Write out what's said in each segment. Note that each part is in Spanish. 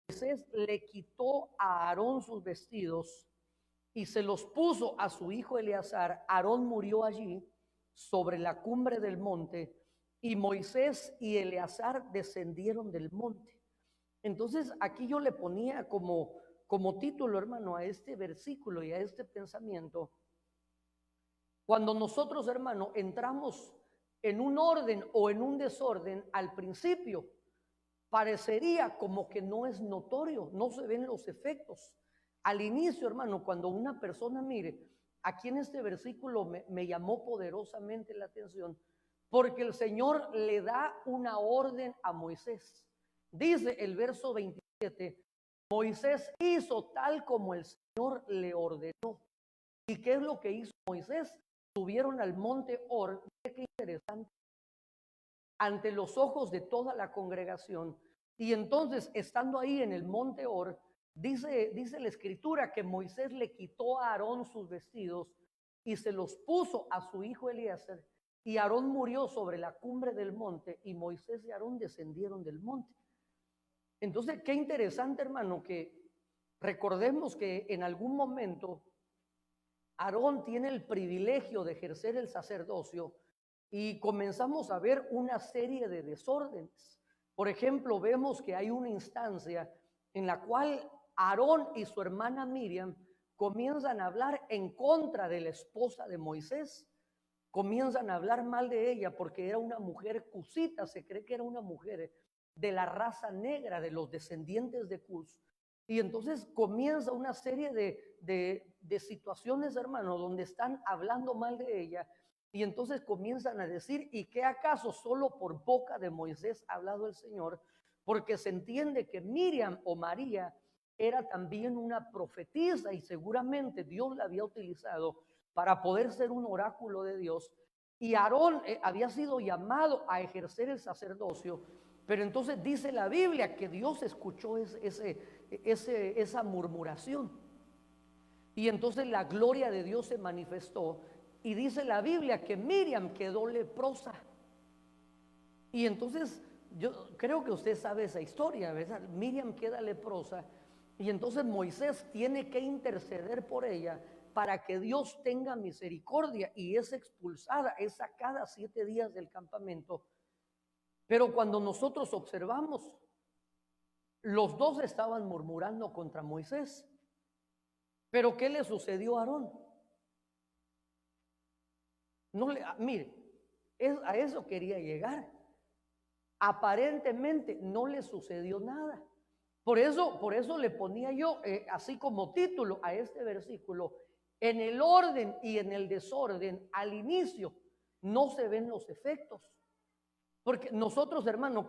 Moisés le quitó a Aarón sus vestidos y se los puso a su hijo Eleazar. Aarón murió allí sobre la cumbre del monte y Moisés y Eleazar descendieron del monte. Entonces aquí yo le ponía como título, hermano, a este versículo y a este pensamiento: cuando nosotros, hermano, entramos en un orden o en un desorden, al principio parecería como que no es notorio, no se ven los efectos. Al inicio, hermano, cuando una persona, mire, aquí en este versículo me llamó poderosamente la atención, porque el Señor le da una orden a Moisés. Dice el verso 27, Moisés hizo tal como el Señor le ordenó. ¿Y qué es lo que hizo Moisés? Subieron al monte Or. Qué interesante, ante los ojos de toda la congregación. Y entonces, estando ahí en el monte Or, dice la escritura que Moisés le quitó a Aarón sus vestidos y se los puso a su hijo Eliezer, y Aarón murió sobre la cumbre del monte, y Moisés y Aarón descendieron del monte. Entonces, qué interesante, hermano, que recordemos que en algún momento Aarón tiene el privilegio de ejercer el sacerdocio y comenzamos a ver una serie de desórdenes. Por ejemplo, vemos que hay una instancia en la cual Aarón y su hermana Miriam comienzan a hablar en contra de la esposa de Moisés. Comienzan a hablar mal de ella porque era una mujer cusita, se cree que era una mujer de la raza negra, de los descendientes de Cus. Y entonces comienza una serie de situaciones, hermano, donde están hablando mal de ella. Y entonces comienzan a decir, ¿y qué acaso solo por boca de Moisés ha hablado el Señor? Porque se entiende que Miriam o María era también una profetisa y seguramente Dios la había utilizado para poder ser un oráculo de Dios. Y Aarón había sido llamado a ejercer el sacerdocio, pero entonces dice la Biblia que Dios escuchó esa murmuración. Y entonces la gloria de Dios se manifestó. Y dice la Biblia que Miriam quedó leprosa. Y entonces yo creo que usted sabe esa historia, ¿verdad? Miriam queda leprosa. Y entonces Moisés tiene que interceder por ella para que Dios tenga misericordia, y es expulsada, es sacada 7 días del campamento. Pero cuando nosotros observamos, los dos estaban murmurando contra Moisés. Pero ¿qué le sucedió a Aarón? No le, mire, a eso quería llegar. Aparentemente no le sucedió nada. Por eso le ponía yo así como título a este versículo: en el orden y en el desorden, al inicio no se ven los efectos. Porque nosotros, hermano,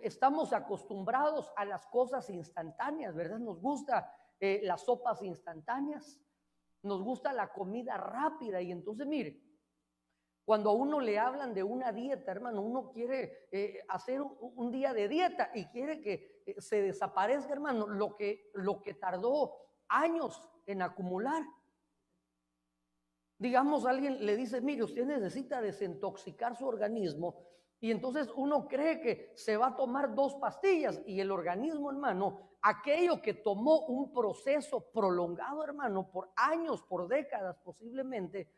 estamos acostumbrados a las cosas instantáneas, ¿verdad? Nos gusta las sopas instantáneas, nos gusta la comida rápida. Y entonces, mire, cuando a uno le hablan de una dieta, hermano, uno quiere hacer un día de dieta y quiere que se desaparezca, hermano, lo que tardó años en acumular. Digamos, alguien le dice, mire, usted necesita desintoxicar su organismo, y entonces uno cree que se va a tomar 2 pastillas, y el organismo, hermano, aquello que tomó un proceso prolongado, hermano, por años, por décadas posiblemente,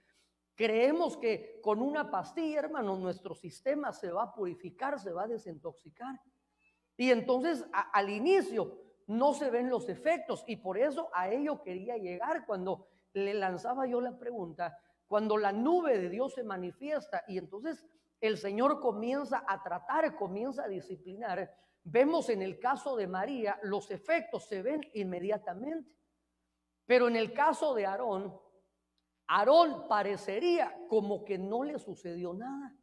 creemos que con una pastilla, hermano, nuestro sistema se va a purificar, se va a desintoxicar. Y entonces al inicio no se ven los efectos, y por eso a ello quería llegar cuando le lanzaba yo la pregunta. Cuando la nube de Dios se manifiesta y entonces el Señor comienza a tratar, comienza a disciplinar, vemos en el caso de María los efectos se ven inmediatamente. Pero en el caso de Aarón parecería como que no le sucedió nada.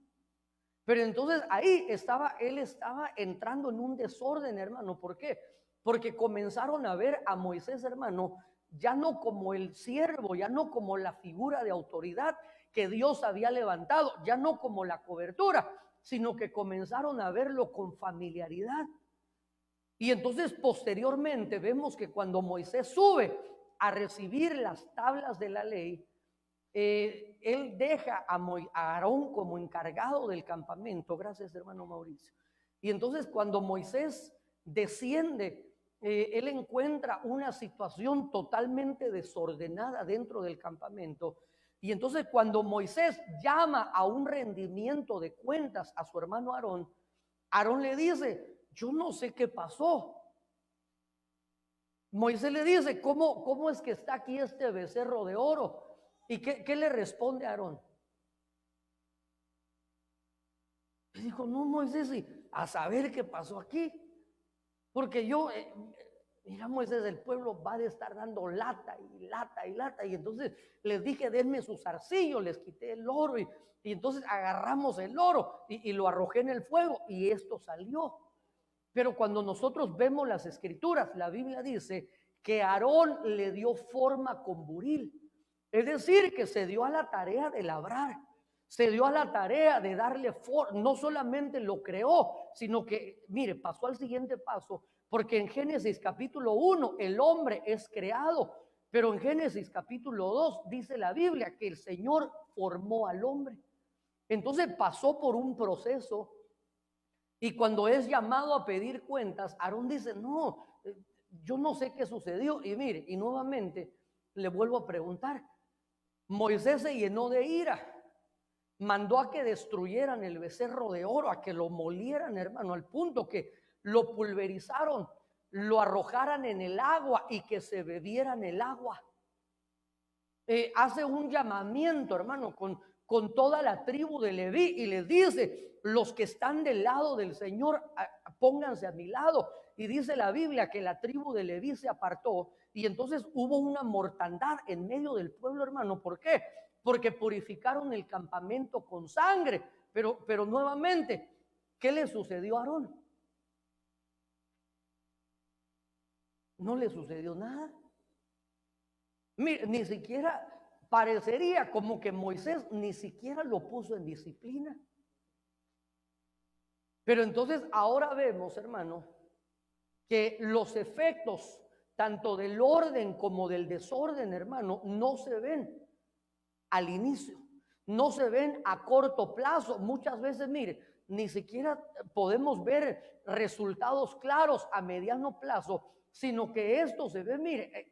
Pero entonces ahí él estaba entrando en un desorden, hermano. ¿Por qué? Porque comenzaron a ver a Moisés, hermano, ya no como el siervo, ya no como la figura de autoridad que Dios había levantado, ya no como la cobertura, sino que comenzaron a verlo con familiaridad. Y entonces posteriormente vemos que cuando Moisés sube a recibir las tablas de la ley, él deja a Aarón como encargado del campamento. Gracias, hermano Mauricio. Y entonces cuando Moisés desciende, él encuentra una situación totalmente desordenada dentro del campamento. Y entonces cuando Moisés llama a un rendimiento de cuentas a su hermano Aarón, Aarón le dice, yo no sé qué pasó. Moisés le dice, ¿cómo es que está aquí este becerro de oro? ¿Y qué le responde Aarón? Le dijo, no, Moisés, a saber qué pasó aquí. Porque yo, mira, Moisés, el pueblo va a estar dando lata y lata y lata. Y entonces les dije, denme sus zarcillos, les quité el oro. Y entonces agarramos el oro y lo arrojé en el fuego y esto salió. Pero cuando nosotros vemos las escrituras, la Biblia dice que Aarón le dio forma con buril. Es decir, que se dio a la tarea de labrar, se dio a la tarea de darle forma. No solamente lo creó, sino que, mire, pasó al siguiente paso, porque en Génesis capítulo 1 el hombre es creado, pero en Génesis capítulo 2 dice la Biblia que el Señor formó al hombre. Entonces pasó por un proceso. Y cuando es llamado a pedir cuentas, Aarón dice, no, yo no sé qué sucedió. Y mire, y nuevamente le vuelvo a preguntar, Moisés se llenó de ira, mandó a que destruyeran el becerro de oro, a que lo molieran, hermano, al punto que lo pulverizaron, lo arrojaran en el agua y que se bebieran el agua. Hace un llamamiento, hermano, con toda la tribu de Leví y les dice, los que están del lado del Señor, pónganse a mi lado. Y dice la Biblia que la tribu de Leví se apartó y entonces hubo una mortandad en medio del pueblo, hermano. ¿Por qué? Porque purificaron el campamento con sangre. Pero nuevamente, ¿qué le sucedió a Aarón? No le sucedió nada. Mire, ni siquiera parecería como que Moisés ni siquiera lo puso en disciplina. Pero entonces ahora vemos, hermano, que los efectos tanto del orden como del desorden, hermano, no se ven al inicio, no se ven a corto plazo. Muchas veces, mire, ni siquiera podemos ver resultados claros a mediano plazo, sino que esto se ve, mire,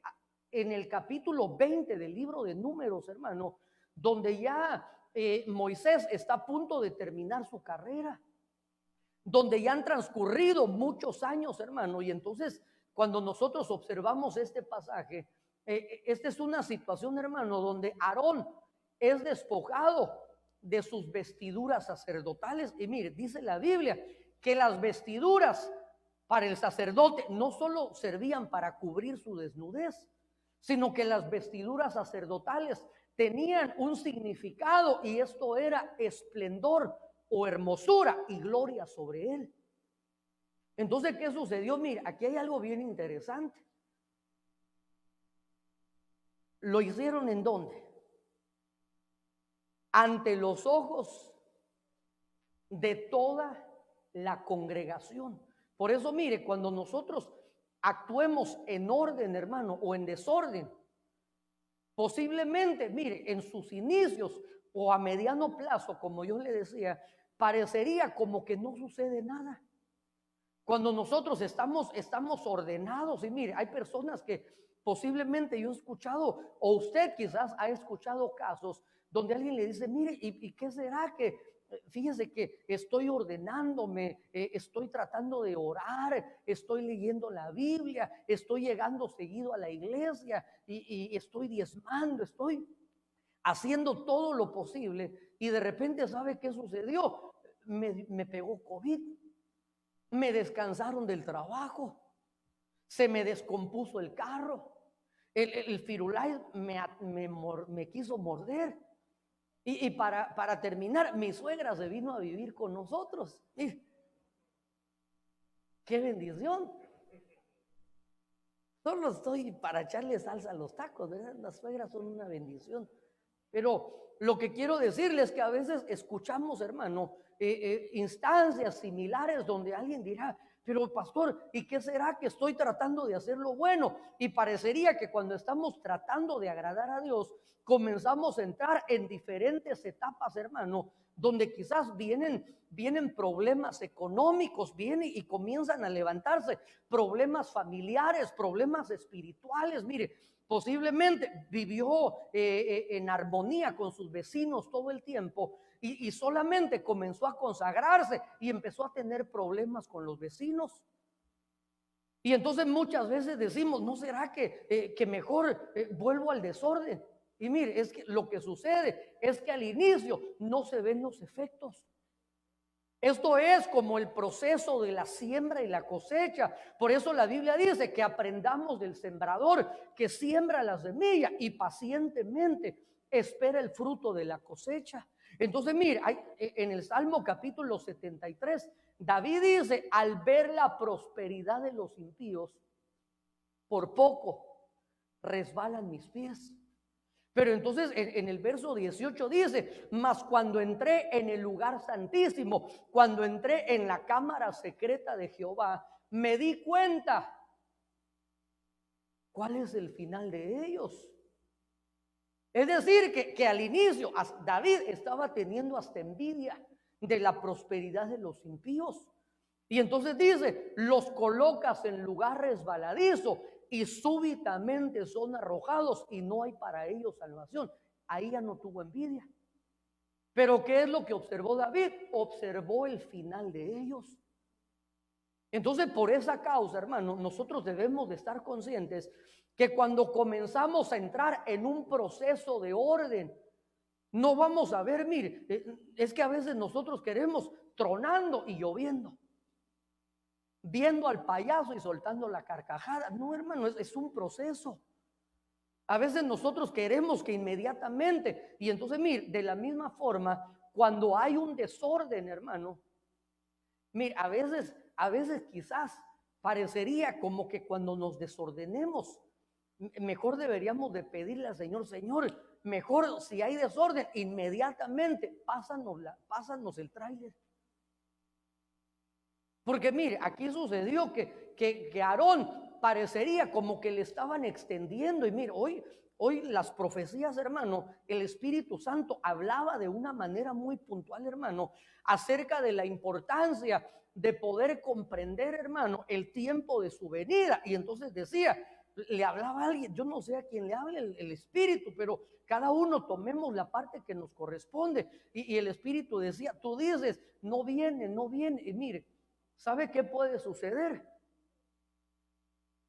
en el capítulo 20 del libro de Números, hermano, donde ya Moisés está a punto de terminar su carrera, donde ya han transcurrido muchos años, hermano, y entonces cuando nosotros observamos este pasaje, esta es una situación, hermano, donde Aarón es despojado de sus vestiduras sacerdotales. Y mire, dice la Biblia que las vestiduras para el sacerdote no solo servían para cubrir su desnudez, sino que las vestiduras sacerdotales tenían un significado y esto era esplendor o hermosura y gloria sobre él. Entonces, ¿qué sucedió? Mira, aquí hay algo bien interesante. ¿Lo hicieron en dónde? Ante los ojos de toda la congregación. Por eso, mire, cuando nosotros actuemos en orden, hermano, o en desorden, posiblemente, mire, en sus inicios o a mediano plazo, como yo le decía, parecería como que no sucede nada. Cuando nosotros estamos ordenados, y mire, hay personas que posiblemente yo he escuchado, o usted quizás ha escuchado casos donde alguien le dice, mire, ¿y qué será que? Fíjese que estoy ordenándome, estoy tratando de orar, estoy leyendo la Biblia, estoy llegando seguido a la iglesia y estoy diezmando, estoy haciendo todo lo posible y de repente, ¿sabe qué sucedió? Me pegó COVID, me descansaron del trabajo, se me descompuso el carro, el Firulais me quiso morder. Y para terminar, mi suegra se vino a vivir con nosotros. ¡Qué bendición! Solo estoy para echarle salsa a los tacos, ¿verdad? Las suegras son una bendición. Pero lo que quiero decirles es que a veces escuchamos, hermano, instancias similares donde alguien dirá, pero pastor, ¿y qué será que estoy tratando de hacer lo bueno? Y parecería que cuando estamos tratando de agradar a Dios, comenzamos a entrar en diferentes etapas, hermano, donde quizás vienen problemas económicos, vienen y comienzan a levantarse problemas familiares, problemas espirituales. Mire, posiblemente vivió en armonía con sus vecinos todo el tiempo y solamente comenzó a consagrarse y empezó a tener problemas con los vecinos. Y entonces muchas veces decimos, ¿no será que mejor vuelvo al desorden? Y mire, es que lo que sucede es que al inicio no se ven los efectos. Esto es como el proceso de la siembra y la cosecha. Por eso la Biblia dice que aprendamos del sembrador que siembra la semilla y pacientemente espera el fruto de la cosecha. Entonces, mire, en el Salmo capítulo 73, David dice, al ver la prosperidad de los impíos, por poco resbalan mis pies. Pero entonces en el verso 18 dice, mas cuando entré en el lugar santísimo, cuando entré en la cámara secreta de Jehová, me di cuenta cuál es el final de ellos. Es decir, que al inicio David estaba teniendo hasta envidia de la prosperidad de los impíos. Y entonces dice, los colocas en lugar resbaladizo y súbitamente son arrojados y no hay para ellos salvación. Ahí ya no tuvo envidia. Pero ¿qué es lo que observó David? Observó el final de ellos. Entonces, por esa causa, hermano, nosotros debemos de estar conscientes que cuando comenzamos a entrar en un proceso de orden, no vamos a ver, mire, es que a veces nosotros queremos tronando y lloviendo, viendo al payaso y soltando la carcajada. No, hermano, es un proceso. A veces nosotros queremos que inmediatamente, y entonces mire, de la misma forma, cuando hay un desorden, hermano, mire, a veces quizás parecería como que cuando nos desordenemos, mejor deberíamos de pedirle al Señor, Señor, mejor si hay desorden, inmediatamente pásanos el tráiler. Porque mire, aquí sucedió que Aarón parecería como que le estaban extendiendo. Y mire, hoy las profecías, hermano, el Espíritu Santo hablaba de una manera muy puntual, hermano, acerca de la importancia de poder comprender, hermano, el tiempo de su venida. Y entonces decía, le hablaba a alguien, yo no sé a quién le habla el Espíritu, pero cada uno tomemos la parte que nos corresponde. Y el Espíritu decía, tú dices, no viene, no viene. Y mire, ¿sabe qué puede suceder?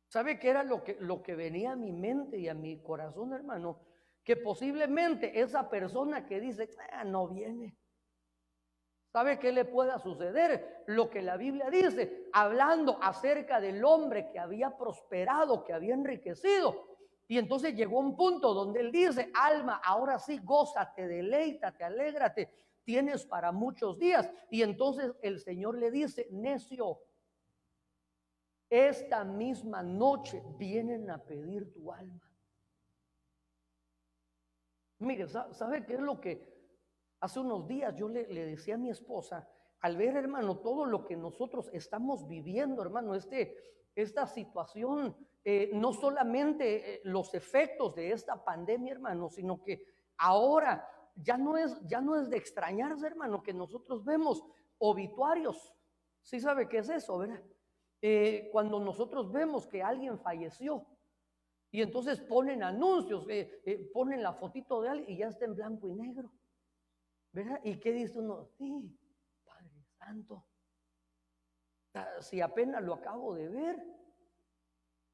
¿Sabe qué era lo que venía a mi mente y a mi corazón, hermano? Que posiblemente esa persona que dice, no viene. ¿Sabe qué le pueda suceder? Lo que la Biblia dice, hablando acerca del hombre que había prosperado, que había enriquecido. Y entonces llegó un punto donde él dice, alma, ahora sí, gózate, deleítate, alégrate, tienes para muchos días. Y entonces el Señor le dice, necio, esta misma noche vienen a pedir tu alma. Mire, ¿sabe qué es lo que hace unos días yo le decía a mi esposa? Al ver, hermano, todo lo que nosotros estamos viviendo, hermano, esta situación, no solamente los efectos de esta pandemia, hermano, sino que ahora ya no es de extrañarse, hermano, que nosotros vemos obituarios. ¿Sí sabe qué es eso, verdad? Cuando nosotros vemos que alguien falleció y entonces ponen anuncios, ponen la fotito de alguien y ya está en blanco y negro, ¿verdad? ¿Y qué dice uno? Sí, Padre Santo, si apenas lo acabo de ver.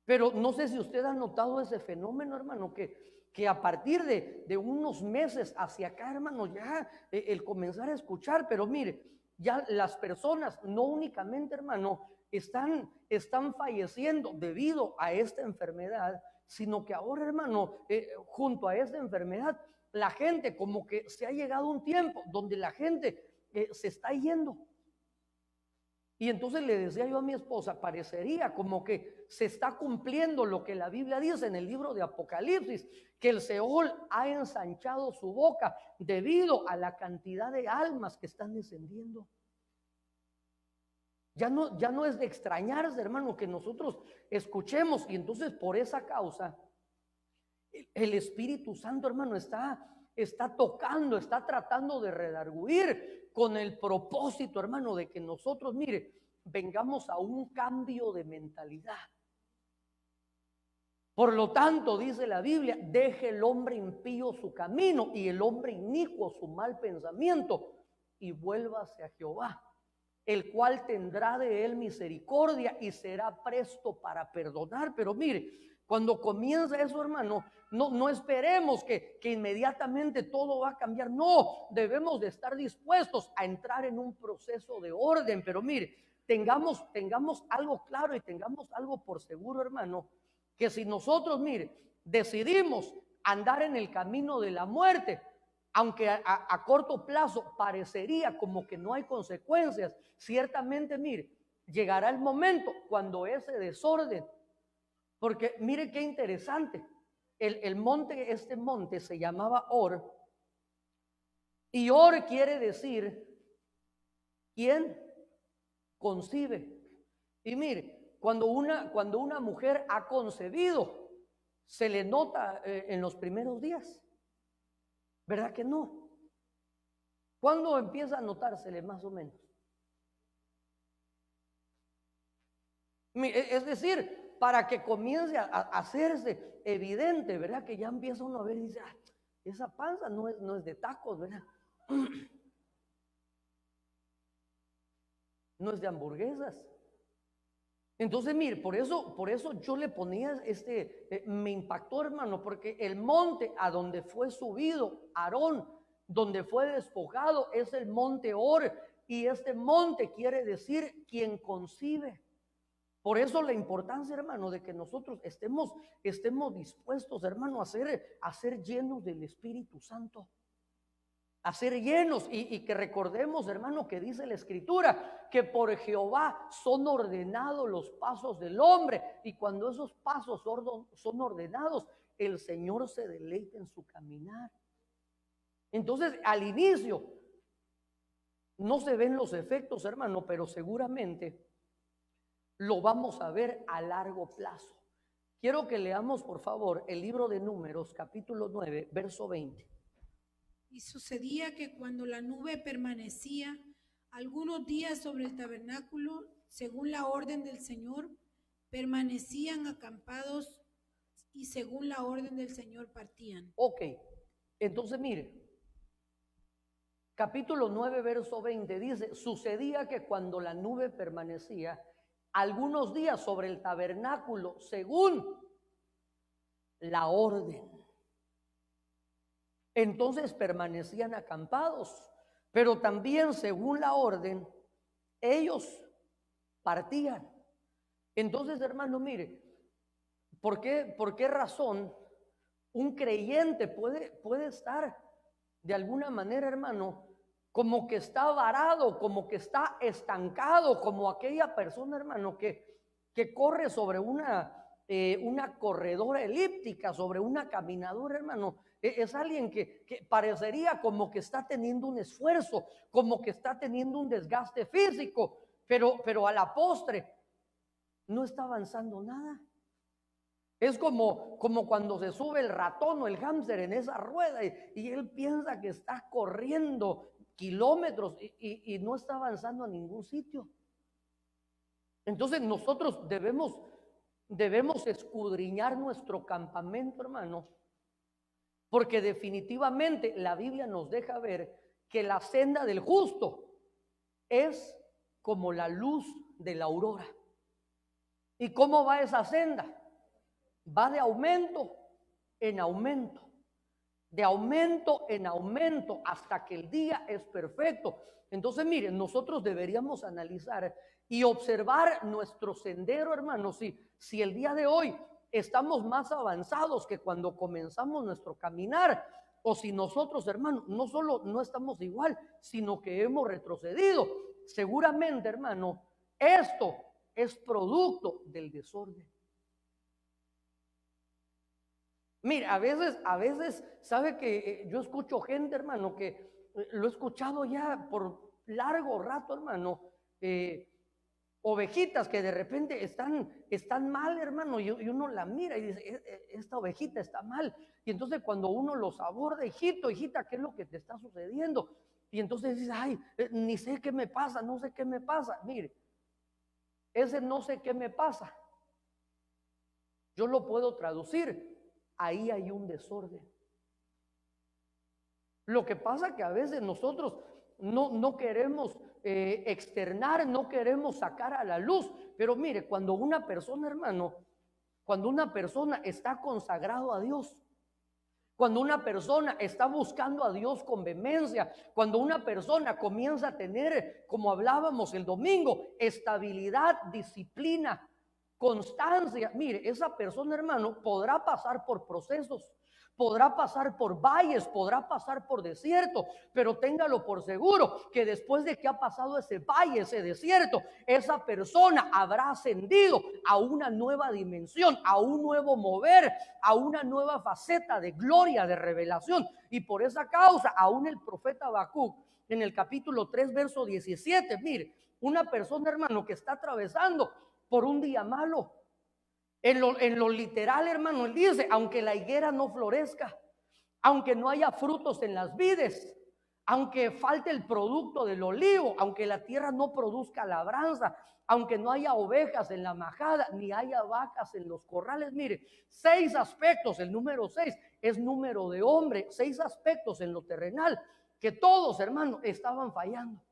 Pero no sé si usted ha notado ese fenómeno, hermano, que a partir de unos meses hacia acá, hermano, ya el comenzar a escuchar, pero mire, ya las personas no únicamente, hermano, están falleciendo debido a esta enfermedad, sino que ahora, hermano, junto a esta enfermedad, la gente como que se ha llegado un tiempo donde la gente se está yendo. Y entonces le decía yo a mi esposa, parecería como que se está cumpliendo lo que la Biblia dice en el libro de Apocalipsis, que el Seol ha ensanchado su boca debido a la cantidad de almas que están descendiendo. Ya no es de extrañarse, hermano, que nosotros escuchemos. Y entonces por esa causa el Espíritu Santo, hermano, está tocando, está tratando de redarguir con el propósito, hermano, de que nosotros, mire, vengamos a un cambio de mentalidad. Por lo tanto, dice la Biblia, deje el hombre impío su camino y el hombre inicuo su mal pensamiento y vuélvase a Jehová, el cual tendrá de él misericordia y será presto para perdonar. Pero mire, cuando comienza eso, hermano, no esperemos que inmediatamente todo va a cambiar. No, debemos de estar dispuestos a entrar en un proceso de orden. Pero mire, tengamos algo claro y tengamos algo por seguro, hermano, que si nosotros, mire, decidimos andar en el camino de la muerte, aunque a corto plazo parecería como que no hay consecuencias, ciertamente, mire, llegará el momento cuando ese desorden, porque mire qué interesante, este monte se llamaba Or, y Or quiere decir, ¿quién concibe? Y mire, cuando una mujer ha concebido, se le nota en los primeros días, ¿verdad que no? ¿Cuándo empieza a notársele más o menos? Es decir, para que comience a hacerse evidente, ¿verdad? Que ya empieza uno a ver y dice, esa panza no es de tacos, ¿verdad? No es de hamburguesas. Entonces, mire, por eso yo le ponía me impactó, hermano, porque el monte a donde fue subido Aarón, donde fue despojado, es el monte Or, y este monte quiere decir quien concibe. Por eso la importancia, hermano, de que nosotros estemos dispuestos, hermano, a ser llenos del Espíritu Santo. A ser llenos y que recordemos, hermano, que dice la Escritura que por Jehová son ordenados los pasos del hombre, y cuando esos pasos son ordenados, el Señor se deleita en su caminar. Entonces, al inicio no se ven los efectos, hermano, pero seguramente lo vamos a ver a largo plazo. Quiero que leamos, por favor, el libro de Números, capítulo 9, verso 20. Y sucedía que cuando la nube permanecía algunos días sobre el tabernáculo, según la orden del Señor, permanecían acampados y según la orden del Señor partían. Ok, entonces mire, capítulo 9, verso 20 dice, sucedía que cuando la nube permanecía algunos días sobre el tabernáculo, según la orden, entonces permanecían acampados, pero también según la orden, ellos partían. Entonces, hermano, mire, ¿por qué razón un creyente puede estar de alguna manera, hermano, como que está varado, como que está estancado, como aquella persona, hermano, que corre sobre una corredora elíptica, sobre una caminadora, hermano? Es alguien que parecería como que está teniendo un esfuerzo, como que está teniendo un desgaste físico, pero a la postre no está avanzando nada. Es como cuando se sube el ratón o el hámster en esa rueda y él piensa que está corriendo kilómetros y no está avanzando a ningún sitio. Entonces nosotros debemos escudriñar nuestro campamento, hermano, porque definitivamente la Biblia nos deja ver que la senda del justo es como la luz de la aurora. ¿Y cómo va esa senda? Va de aumento en aumento, de aumento en aumento, hasta que el día es perfecto. Entonces, miren, nosotros deberíamos analizar y observar nuestro sendero, hermanos. Si el día de hoy estamos más avanzados que cuando comenzamos nuestro caminar, o si nosotros, hermanos, no solo no estamos igual, sino que hemos retrocedido. Seguramente, hermano, esto es producto del desorden. Mira, a veces, sabe que yo escucho gente, hermano, que lo he escuchado ya por largo rato, hermano, ovejitas que de repente están mal, hermano, y uno la mira y dice, esta ovejita está mal. Y entonces cuando uno los aborda, hijito, hijita, ¿qué es lo que te está sucediendo? Y entonces dice, ay, ni sé qué me pasa, no sé qué me pasa. Mire, ese no sé qué me pasa, yo lo puedo traducir, ahí hay un desorden. Lo que pasa que a veces nosotros no queremos externar, no queremos sacar a la luz. Pero mire, cuando una persona, hermano, cuando una persona está consagrado a Dios, cuando una persona está buscando a Dios con vehemencia, cuando una persona comienza a tener, como hablábamos el domingo, estabilidad, disciplina, constancia, mire, esa persona, hermano, podrá pasar por procesos, podrá pasar por valles, podrá pasar por desierto, pero téngalo por seguro que después de que ha pasado ese valle, ese desierto, esa persona habrá ascendido a una nueva dimensión, a un nuevo mover, a una nueva faceta de gloria, de revelación. Y por esa causa, aún el profeta Habacuc, en el capítulo 3, verso 17, mire, una persona, hermano, que está atravesando por un día malo. En lo literal, hermano, él dice, aunque la higuera no florezca, aunque no haya frutos en las vides, aunque falte el producto del olivo, aunque la tierra no produzca labranza, aunque no haya ovejas en la majada, ni haya vacas en los corrales. Mire, 6 aspectos, el número 6 es número de hombre, 6 aspectos en lo terrenal, que todos, hermano, estaban fallando.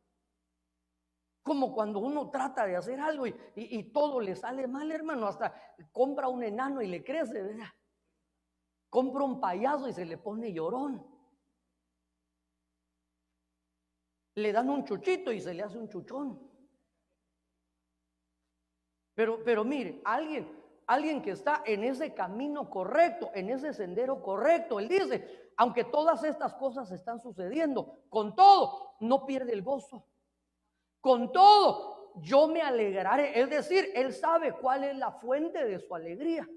Como cuando uno trata de hacer algo y todo le sale mal, hermano. Hasta compra un enano y le crece, ¿verdad? Compra un payaso y se le pone llorón. Le dan un chuchito y se le hace un chuchón. Pero mire, alguien que está en ese camino correcto, en ese sendero correcto, él dice, aunque todas estas cosas están sucediendo, con todo, no pierde el gozo. Con todo, yo me alegraré. Es decir, él sabe cuál es la fuente de su alegría.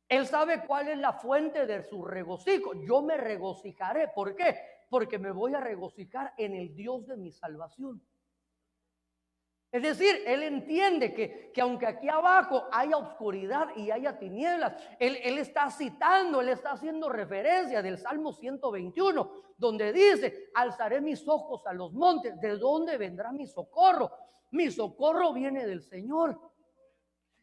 Él sabe cuál es la fuente de su regocijo. Yo me regocijaré. ¿Por qué? Porque me voy a regocijar en el Dios de mi salvación. Es decir, él entiende que aunque aquí abajo haya oscuridad y haya tinieblas, él está citando, él está haciendo referencia del Salmo 121, donde dice, alzaré mis ojos a los montes, ¿de dónde vendrá mi socorro? Mi socorro viene del Señor.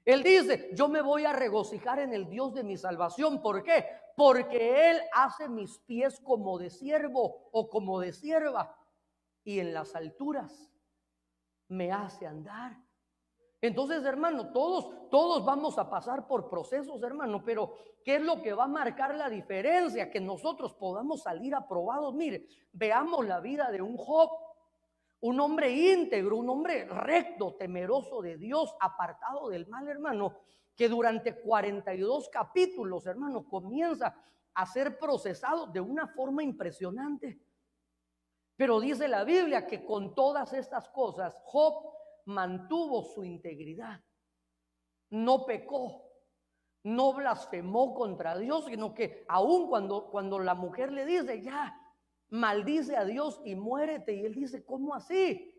Él dice, yo me voy a regocijar en el Dios de mi salvación. ¿Por qué? Porque Él hace mis pies como de siervo o como de sierva, y en las alturas me hace andar. Entonces, hermano, todos vamos a pasar por procesos, hermano, pero ¿qué es lo que va a marcar la diferencia? Que nosotros podamos salir aprobados. Mire, veamos la vida de un Job, un hombre íntegro, un hombre recto, temeroso de Dios, apartado del mal, hermano, que durante 42 capítulos, hermano, comienza a ser procesado de una forma impresionante. Pero dice la Biblia que con todas estas cosas Job mantuvo su integridad, no pecó, no blasfemó contra Dios, sino que aun cuando la mujer le dice, ya, maldice a Dios y muérete, y él dice, ¿cómo así?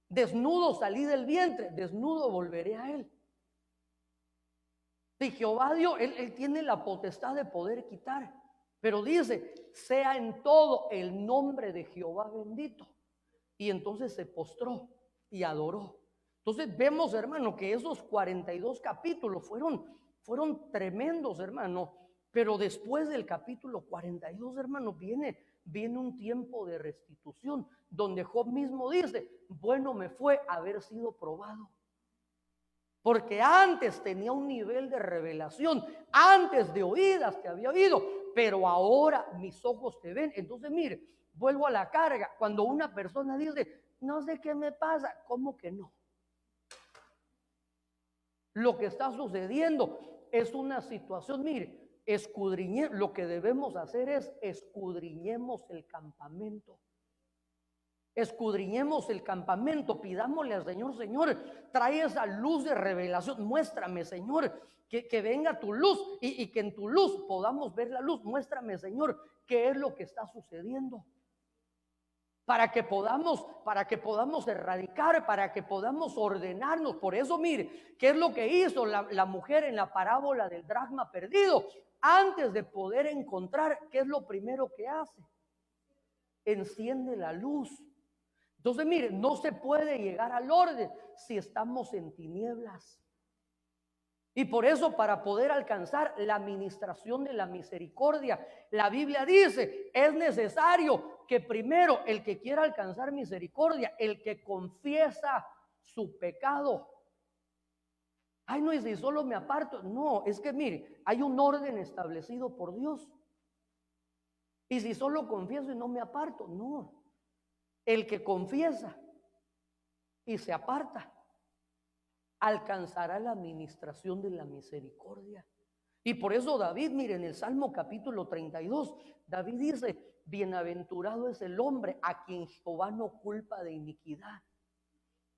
Desnudo salí del vientre, desnudo volveré a él. Y Jehová Dios, él tiene la potestad de poder quitar. Pero dice, sea en todo el nombre de Jehová bendito. Y entonces se postró y adoró. Entonces vemos, hermano, que esos 42 capítulos fueron tremendos, hermano. Pero después del capítulo 42, hermano, viene un tiempo de restitución, donde Job mismo dice, bueno me fue haber sido probado. Porque antes tenía un nivel de revelación, antes de oídas te había oído, pero ahora mis ojos te ven. Entonces, mire, vuelvo a la carga. Cuando una persona dice, no sé qué me pasa, ¿cómo que no? Lo que está sucediendo es una situación, mire, lo que debemos hacer es escudriñemos el campamento. Escudriñemos el campamento, pidámosle al Señor, Señor, trae esa luz de revelación, muéstrame, Señor, que venga tu luz y que en tu luz podamos ver la luz. Muéstrame, Señor, qué es lo que está sucediendo. para que podamos erradicar, para que podamos ordenarnos. Por eso, mire, ¿qué es lo que hizo la mujer en la parábola del dracma perdido? Antes de poder encontrar, ¿qué es lo primero que hace? Enciende la luz. Entonces, mire, no se puede llegar al orden si estamos en tinieblas. Y por eso, para poder alcanzar la administración de la misericordia, la Biblia dice, es necesario que primero el que quiera alcanzar misericordia, el que confiesa su pecado. Ay, no, y si solo me aparto. No, es que mire, hay un orden establecido por Dios. Y si solo confieso y no me aparto, no. El que confiesa y se aparta alcanzará la administración de la misericordia. Y por eso David, mire, en el Salmo capítulo 32, David dice, bienaventurado es el hombre a quien Jehová no culpa de iniquidad,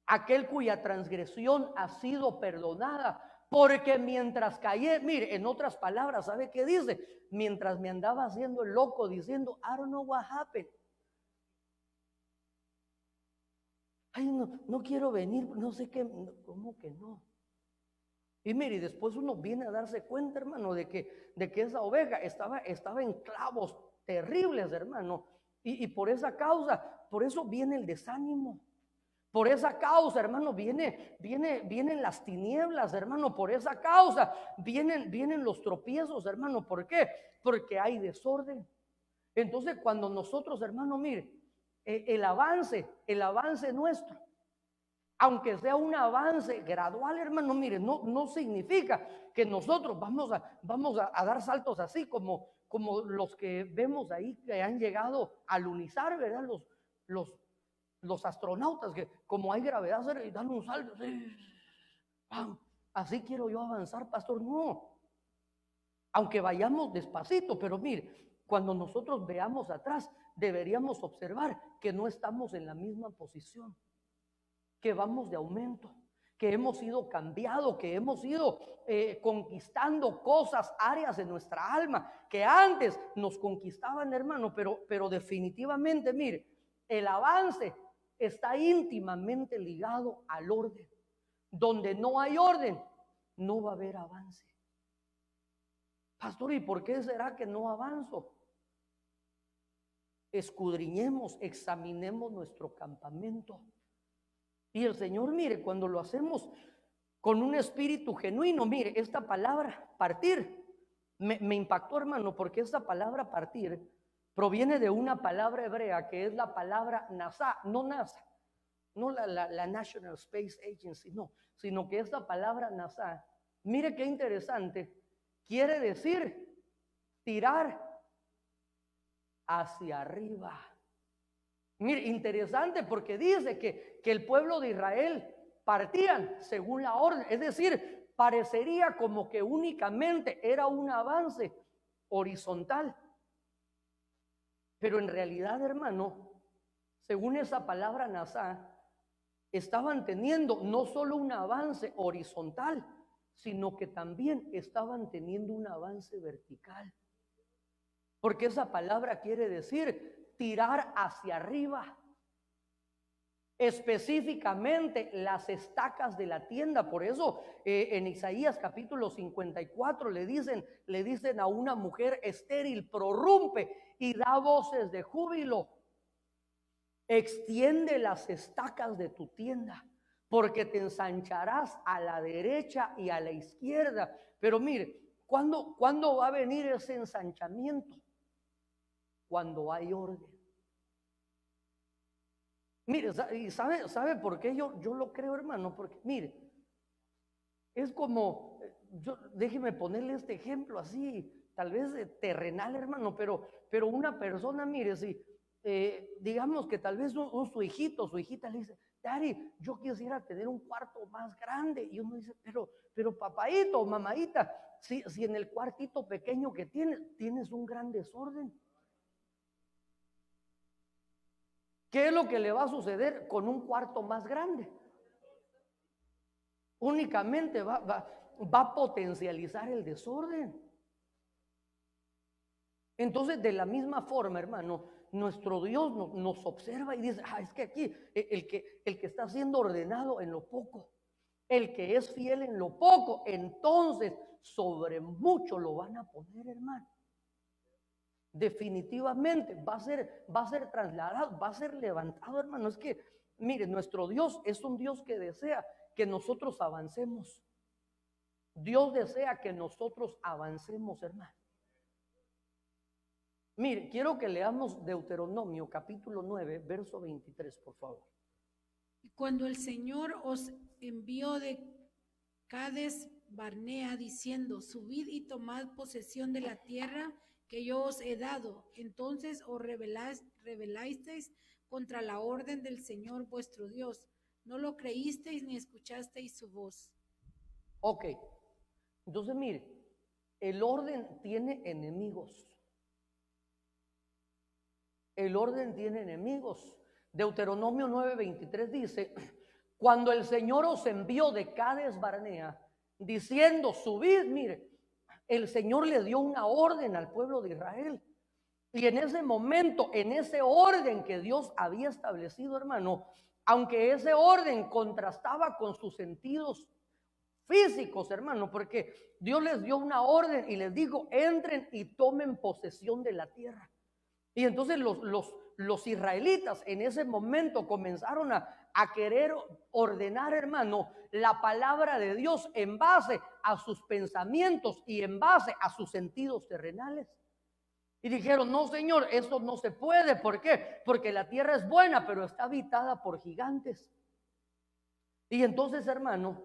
aquel cuya transgresión ha sido perdonada, porque mientras callé, mire, en otras palabras, ¿sabe qué dice? Mientras me andaba haciendo el loco diciendo, I don't know what happened. Ay, no quiero venir, no sé qué, ¿cómo que no? Y mire, después uno viene a darse cuenta, hermano, de que esa oveja estaba en clavos terribles, hermano. Y por esa causa, por eso viene el desánimo. Por esa causa, hermano, vienen las tinieblas, hermano. Por esa causa vienen los tropiezos, hermano. ¿Por qué? Porque hay desorden. Entonces, cuando nosotros, hermano, mire, el avance nuestro, aunque sea un avance gradual, hermano, mire, no significa que nosotros vamos a dar saltos así como los que vemos ahí que han llegado a lunizar, ¿verdad? Los astronautas que como hay gravedad y dan un salto así, ¡pam! Así quiero yo avanzar, pastor. No, aunque vayamos despacito, pero mire, cuando nosotros veamos atrás, deberíamos observar que no estamos en la misma posición, que vamos de aumento, que hemos sido cambiados, que hemos ido conquistando cosas, áreas de nuestra alma, que antes nos conquistaban, hermano, pero definitivamente, mire, el avance está íntimamente ligado al orden. Donde no hay orden, no va a haber avance. Pastor, ¿y por qué será que no avanzo? Escudriñemos, examinemos nuestro campamento. Y el Señor, mire, cuando lo hacemos con un espíritu genuino, mire, esta palabra partir me impactó, hermano, porque esta palabra partir proviene de una palabra hebrea que es la palabra NASA, no NASA, no la National Space Agency, no, sino que esta palabra NASA, mire qué interesante, quiere decir tirar hacia arriba. Mire, interesante porque dice que el pueblo de Israel partían según la orden, es decir, parecería como que únicamente era un avance horizontal, pero en realidad, hermano, según esa palabra NASA, estaban teniendo no solo un avance horizontal, sino que también estaban teniendo un avance vertical, porque esa palabra quiere decir tirar hacia arriba, específicamente las estacas de la tienda. Por eso en Isaías capítulo 54 le dicen a una mujer estéril, prorrumpe y da voces de júbilo, extiende las estacas de tu tienda, porque te ensancharás a la derecha y a la izquierda. Pero mire, ¿cuándo va a venir ese ensanchamiento? Cuando hay orden. Mire, ¿y sabe por qué yo lo creo, hermano? Porque mire, es como, déjeme ponerle este ejemplo así, tal vez terrenal, hermano, pero una persona, mire, si digamos que tal vez su hijito, su hijita le dice, Daddy, yo quisiera tener un cuarto más grande, y uno dice, pero papaito, mamadita, si en el cuartito pequeño que tienes un gran desorden, ¿qué es lo que le va a suceder con un cuarto más grande? Únicamente va a potencializar el desorden. Entonces, de la misma forma, hermano, nuestro Dios nos observa y dice, es que aquí el que está siendo ordenado en lo poco, el que es fiel en lo poco, entonces sobre mucho lo van a poner, hermano. Definitivamente va a ser trasladado, va a ser levantado, hermano. Es que, mire, nuestro Dios es un Dios que desea que nosotros avancemos. Dios desea que nosotros avancemos, hermano. Mire, quiero que leamos Deuteronomio capítulo 9, verso 23, por favor. Y cuando el Señor os envió de Cades Barnea diciendo, subid y tomad posesión de la tierra que yo os he dado, entonces os rebelasteis contra la orden del Señor vuestro Dios, no lo creísteis ni escuchasteis su voz. Ok, entonces mire, el orden tiene enemigos. El orden tiene enemigos. Deuteronomio 9:23 dice, cuando el Señor os envió de Cades Barnea, diciendo, subid, mire, el Señor le dio una orden al pueblo de Israel. Y en ese momento, en ese orden que Dios había establecido, hermano, aunque ese orden contrastaba con sus sentidos físicos, hermano, porque Dios les dio una orden y les dijo, entren y tomen posesión de la tierra. Y entonces los israelitas en ese momento comenzaron a querer ordenar, hermano, la palabra de Dios en base a sus pensamientos y en base a sus sentidos terrenales. Y dijeron, no, Señor, esto no se puede. ¿Por qué? Porque la tierra es buena, pero está habitada por gigantes. Y entonces, hermano,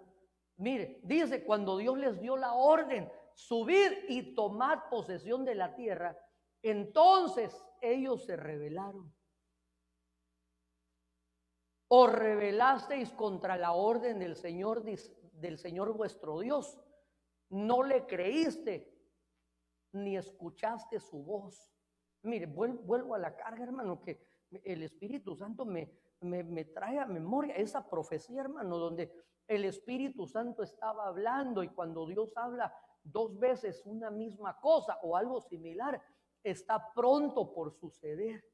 mire, dice, cuando Dios les dio la orden, subid y tomad posesión de la tierra, entonces ellos se rebelaron. Os rebelasteis contra la orden del Señor vuestro Dios. No le creíste ni escuchaste su voz. Mire, vuelvo a la carga, hermano, que el Espíritu Santo me trae a memoria esa profecía, hermano, donde el Espíritu Santo estaba hablando y cuando Dios habla dos veces una misma cosa o algo similar, está pronto por suceder.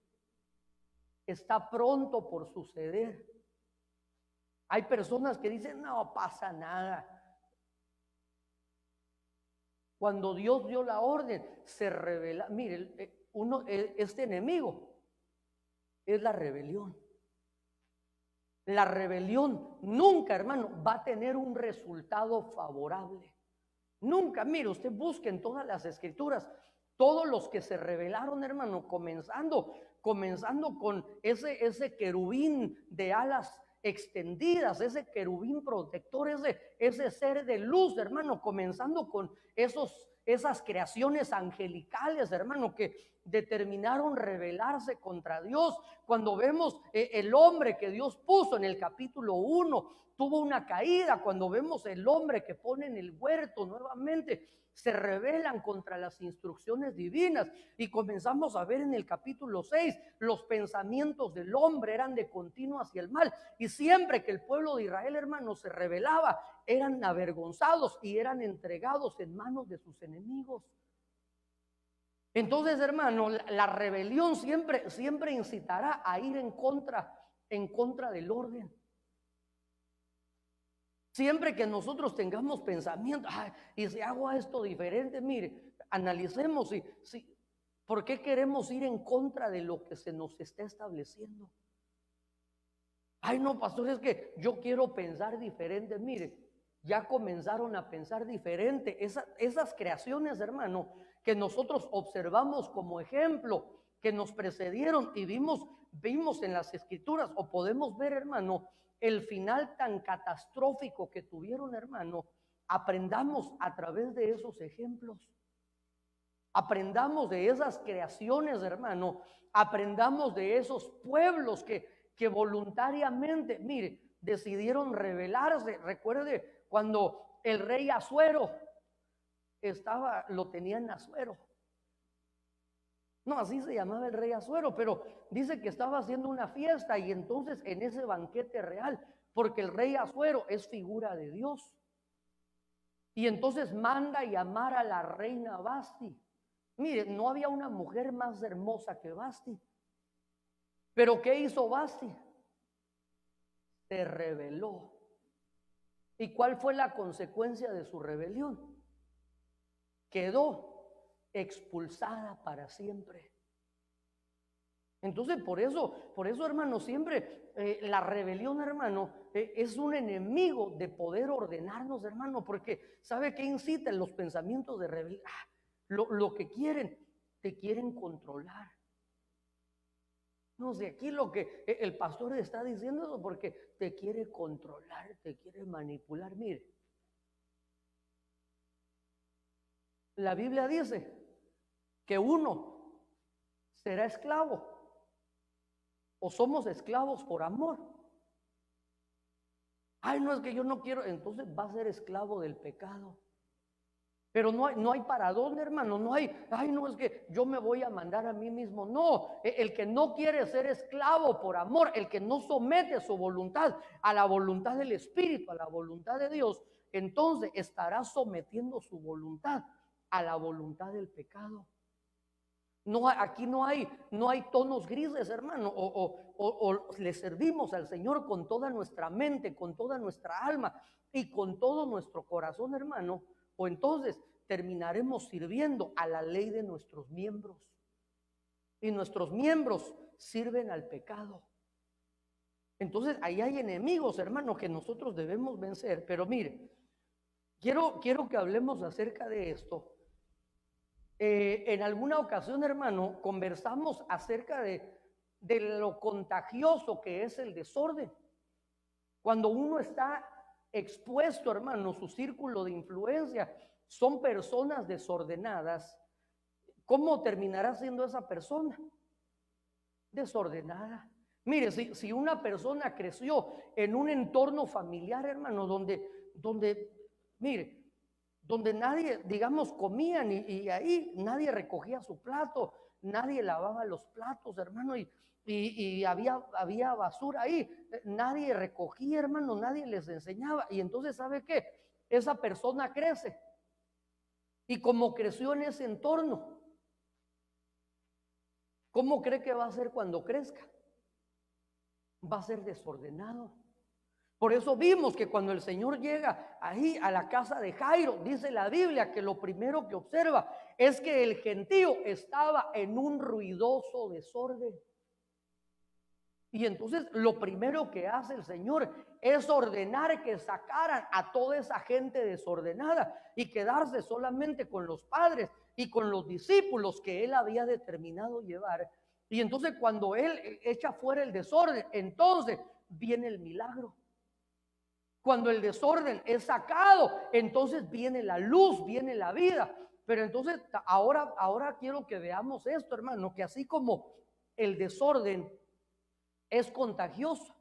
Está pronto por suceder. Hay personas que dicen, no pasa nada. Cuando Dios dio la orden, se revela. Mire, este enemigo es la rebelión. La rebelión nunca, hermano, va a tener un resultado favorable. Nunca. Mire, usted busque en todas las escrituras todos los que se rebelaron, hermano, comenzando con ese querubín de alas extendidas, ese querubín protector, ese ser de luz, hermano, comenzando con esas creaciones angelicales, hermano, que determinaron rebelarse contra Dios. Cuando vemos el hombre que Dios puso en el capítulo 1, tuvo una caída. Cuando vemos el hombre que pone en el huerto nuevamente, se rebelan contra las instrucciones divinas. Y comenzamos a ver en el capítulo 6, los pensamientos del hombre eran de continuo hacia el mal. Y siempre que el pueblo de Israel, hermano, se rebelaba, eran avergonzados y eran entregados en manos de sus enemigos. Entonces, hermano, la rebelión siempre incitará a ir en contra del orden. Siempre que nosotros tengamos pensamientos, y si hago esto diferente, mire, analicemos ¿por qué queremos ir en contra de lo que se nos está estableciendo? Ay, no, pastor, es que yo quiero pensar diferente. Mire, ya comenzaron a pensar diferente. Esas creaciones, hermano, que nosotros observamos como ejemplo, que nos precedieron y vimos en las escrituras, o podemos ver, hermano, el final tan catastrófico que tuvieron, hermano. Aprendamos a través de esos ejemplos. Aprendamos de esas creaciones, hermano. Aprendamos de esos pueblos que voluntariamente, mire, decidieron rebelarse. Recuerde cuando el rey Asuero lo tenía en Asuero. No, así se llamaba el rey Asuero, pero dice que estaba haciendo una fiesta y entonces en ese banquete real, porque el rey Asuero es figura de Dios. Y entonces manda llamar a la reina Vasti. Mire, no había una mujer más hermosa que Vasti. Pero ¿qué hizo Basti? Se rebeló. ¿Y cuál fue la consecuencia de su rebelión? Quedó expulsada para siempre. Entonces, por eso, hermano, siempre la rebelión, hermano, es un enemigo de poder ordenarnos, hermano, porque ¿sabe qué incita en los pensamientos de rebelión? Lo que quieren, te quieren controlar. No sé, aquí lo que el pastor está diciendo eso porque te quiere controlar, te quiere manipular. Mire, la Biblia dice que uno será esclavo o somos esclavos por amor. Ay, no, es que yo no quiero, entonces va a ser esclavo del pecado. Pero no hay para dónde, hermano, no hay, ay, no, es que yo me voy a mandar a mí mismo. No, el que no quiere ser esclavo por amor, el que no somete su voluntad a la voluntad del Espíritu, a la voluntad de Dios, entonces estará sometiendo su voluntad a la voluntad del pecado. No, aquí no hay tonos grises, hermano, o le servimos al Señor con toda nuestra mente, con toda nuestra alma y con todo nuestro corazón, hermano, o entonces terminaremos sirviendo a la ley de nuestros miembros. Y nuestros miembros sirven al pecado. Entonces ahí hay enemigos, hermano, que nosotros debemos vencer. Pero mire, quiero que hablemos acerca de esto. En alguna ocasión, hermano, conversamos acerca de lo contagioso que es el desorden. Cuando uno está expuesto, hermano, su círculo de influencia son personas desordenadas, ¿cómo terminará siendo esa persona? Desordenada. Mire, si una persona creció en un entorno familiar, hermano, donde mire, donde nadie, digamos, comían y ahí nadie recogía su plato, nadie lavaba los platos, hermano, y había basura ahí, nadie recogía, hermano, nadie les enseñaba. Y entonces, ¿sabe qué? Esa persona crece. Y como creció en ese entorno, ¿cómo cree que va a ser cuando crezca? Va a ser desordenado. Por eso vimos que cuando el Señor llega ahí a la casa de Jairo, dice la Biblia que lo primero que observa es que el gentío estaba en un ruidoso desorden. Y entonces lo primero que hace el Señor es ordenar que sacaran a toda esa gente desordenada y quedarse solamente con los padres y con los discípulos que él había determinado llevar. Y entonces cuando él echa fuera el desorden, entonces viene el milagro. Cuando el desorden es sacado, entonces viene la luz, viene la vida. Pero entonces ahora quiero que veamos esto, hermano, que así como el desorden es contagioso,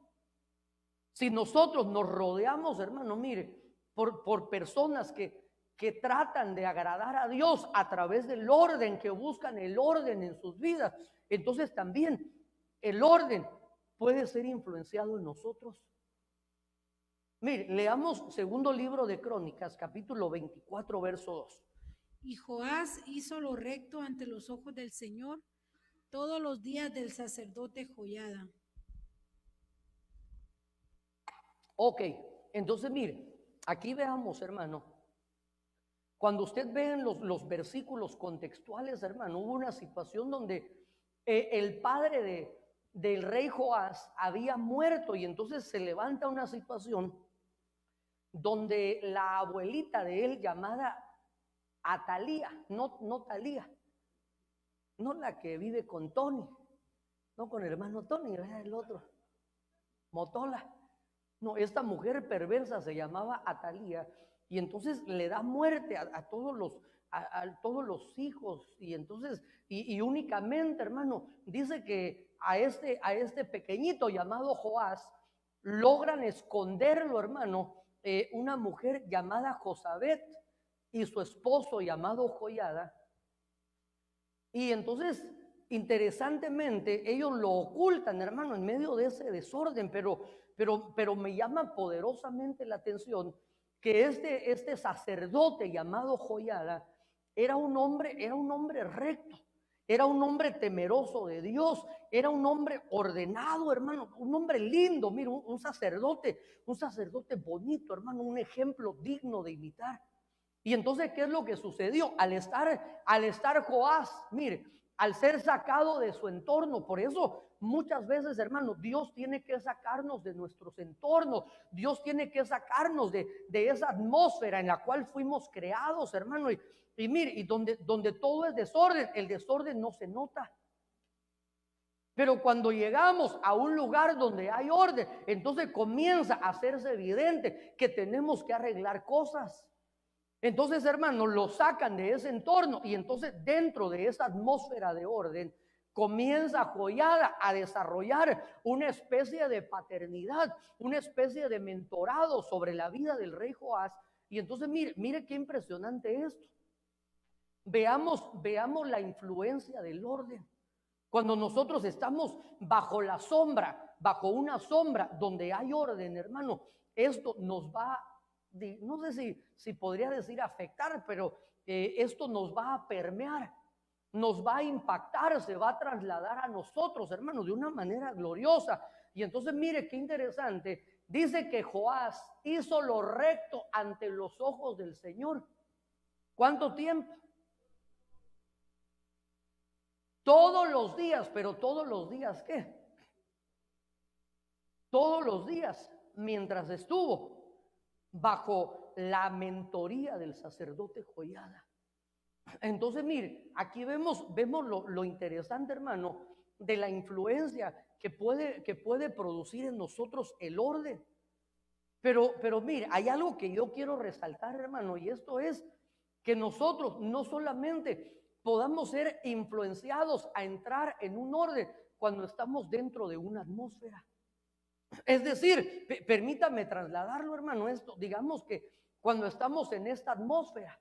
si nosotros nos rodeamos, hermano, mire, por personas que tratan de agradar a Dios a través del orden, que buscan el orden en sus vidas, entonces también el orden puede ser influenciado en nosotros. Mire, leamos segundo libro de Crónicas, capítulo 24, verso 2. Y Joás hizo lo recto ante los ojos del Señor todos los días del sacerdote Joiada. Ok, entonces mire, aquí veamos, hermano, cuando usted ve en los versículos contextuales, hermano, hubo una situación donde el padre del rey Joás había muerto y entonces se levanta una situación donde la abuelita de él llamada Atalía, no Talía, no la que vive con Tony, no con el hermano Tony, era el otro, Motola. No, esta mujer perversa se llamaba Atalía y entonces le da muerte a todos los hijos y entonces y únicamente, hermano, dice que a este pequeñito llamado Joás logran esconderlo, hermano, una mujer llamada Josabet y su esposo llamado Joiada. Y entonces, interesantemente, ellos lo ocultan, hermano, en medio de ese desorden, pero me llama poderosamente la atención que este sacerdote llamado Joiada era un hombre recto, era un hombre temeroso de Dios, era un hombre ordenado, hermano, un hombre lindo, mira, un sacerdote bonito, hermano, un ejemplo digno de imitar. Y entonces, ¿qué es lo que sucedió? Al estar Joás, mire, al ser sacado de su entorno, por eso muchas veces, hermano, Dios tiene que sacarnos de nuestros entornos, Dios tiene que sacarnos de esa atmósfera en la cual fuimos creados, hermano. Y mire, y donde todo es desorden, el desorden no se nota. Pero cuando llegamos a un lugar donde hay orden, entonces comienza a hacerse evidente que tenemos que arreglar cosas. Entonces, hermanos, lo sacan de ese entorno y entonces dentro de esa atmósfera de orden comienza Joiada a desarrollar una especie de paternidad, una especie de mentorado sobre la vida del rey Joás. Y entonces mire qué impresionante esto. Veamos la influencia del orden. Cuando nosotros estamos bajo la sombra, bajo una sombra donde hay orden, hermano, esto nos va, no sé si podría decir afectar, pero esto nos va a permear, nos va a impactar, se va a trasladar a nosotros, hermano, de una manera gloriosa. Y entonces mire qué interesante, dice que Joás hizo lo recto ante los ojos del Señor. ¿Cuánto tiempo? Todos los días, pero todos los días, ¿qué? Todos los días, mientras estuvo bajo la mentoría del sacerdote Joiada. Entonces, mire, aquí vemos lo interesante, hermano, de la influencia que puede producir en nosotros el orden. Pero mire, hay algo que yo quiero resaltar, hermano, y esto es que nosotros no solamente podamos ser influenciados a entrar en un orden cuando estamos dentro de una atmósfera. Es decir, permítame trasladarlo, hermano, esto, digamos que cuando estamos en esta atmósfera,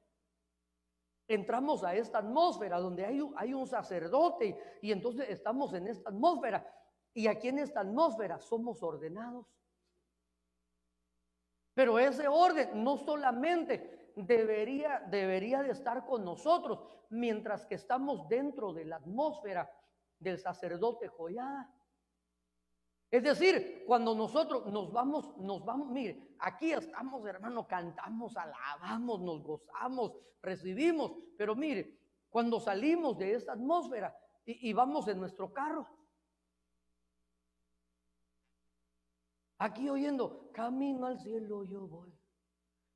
entramos a esta atmósfera donde hay un sacerdote y entonces estamos en esta atmósfera y aquí en esta atmósfera somos ordenados. Pero ese orden no solamente debería de estar con nosotros mientras que estamos dentro de la atmósfera del sacerdote Joiada. Es decir, cuando nosotros nos vamos, mire, aquí estamos, hermano, cantamos, alabamos, nos gozamos, recibimos, pero mire, cuando salimos de esta atmósfera y vamos en nuestro carro, aquí oyendo, camino al cielo yo voy.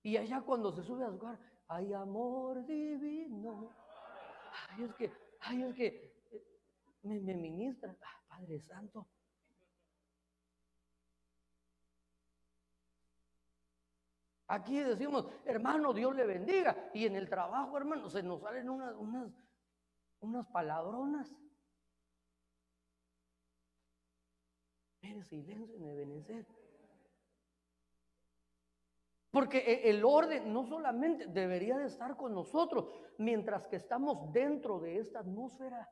Y allá cuando se sube a su carro, hay amor divino. Ay, es que me ministra, Padre Santo. Aquí decimos, hermano, Dios le bendiga. Y en el trabajo, hermano, se nos salen unas palabronas. Mire, silencio en Ebenezer. Porque el orden no solamente debería de estar con nosotros mientras que estamos dentro de esta atmósfera.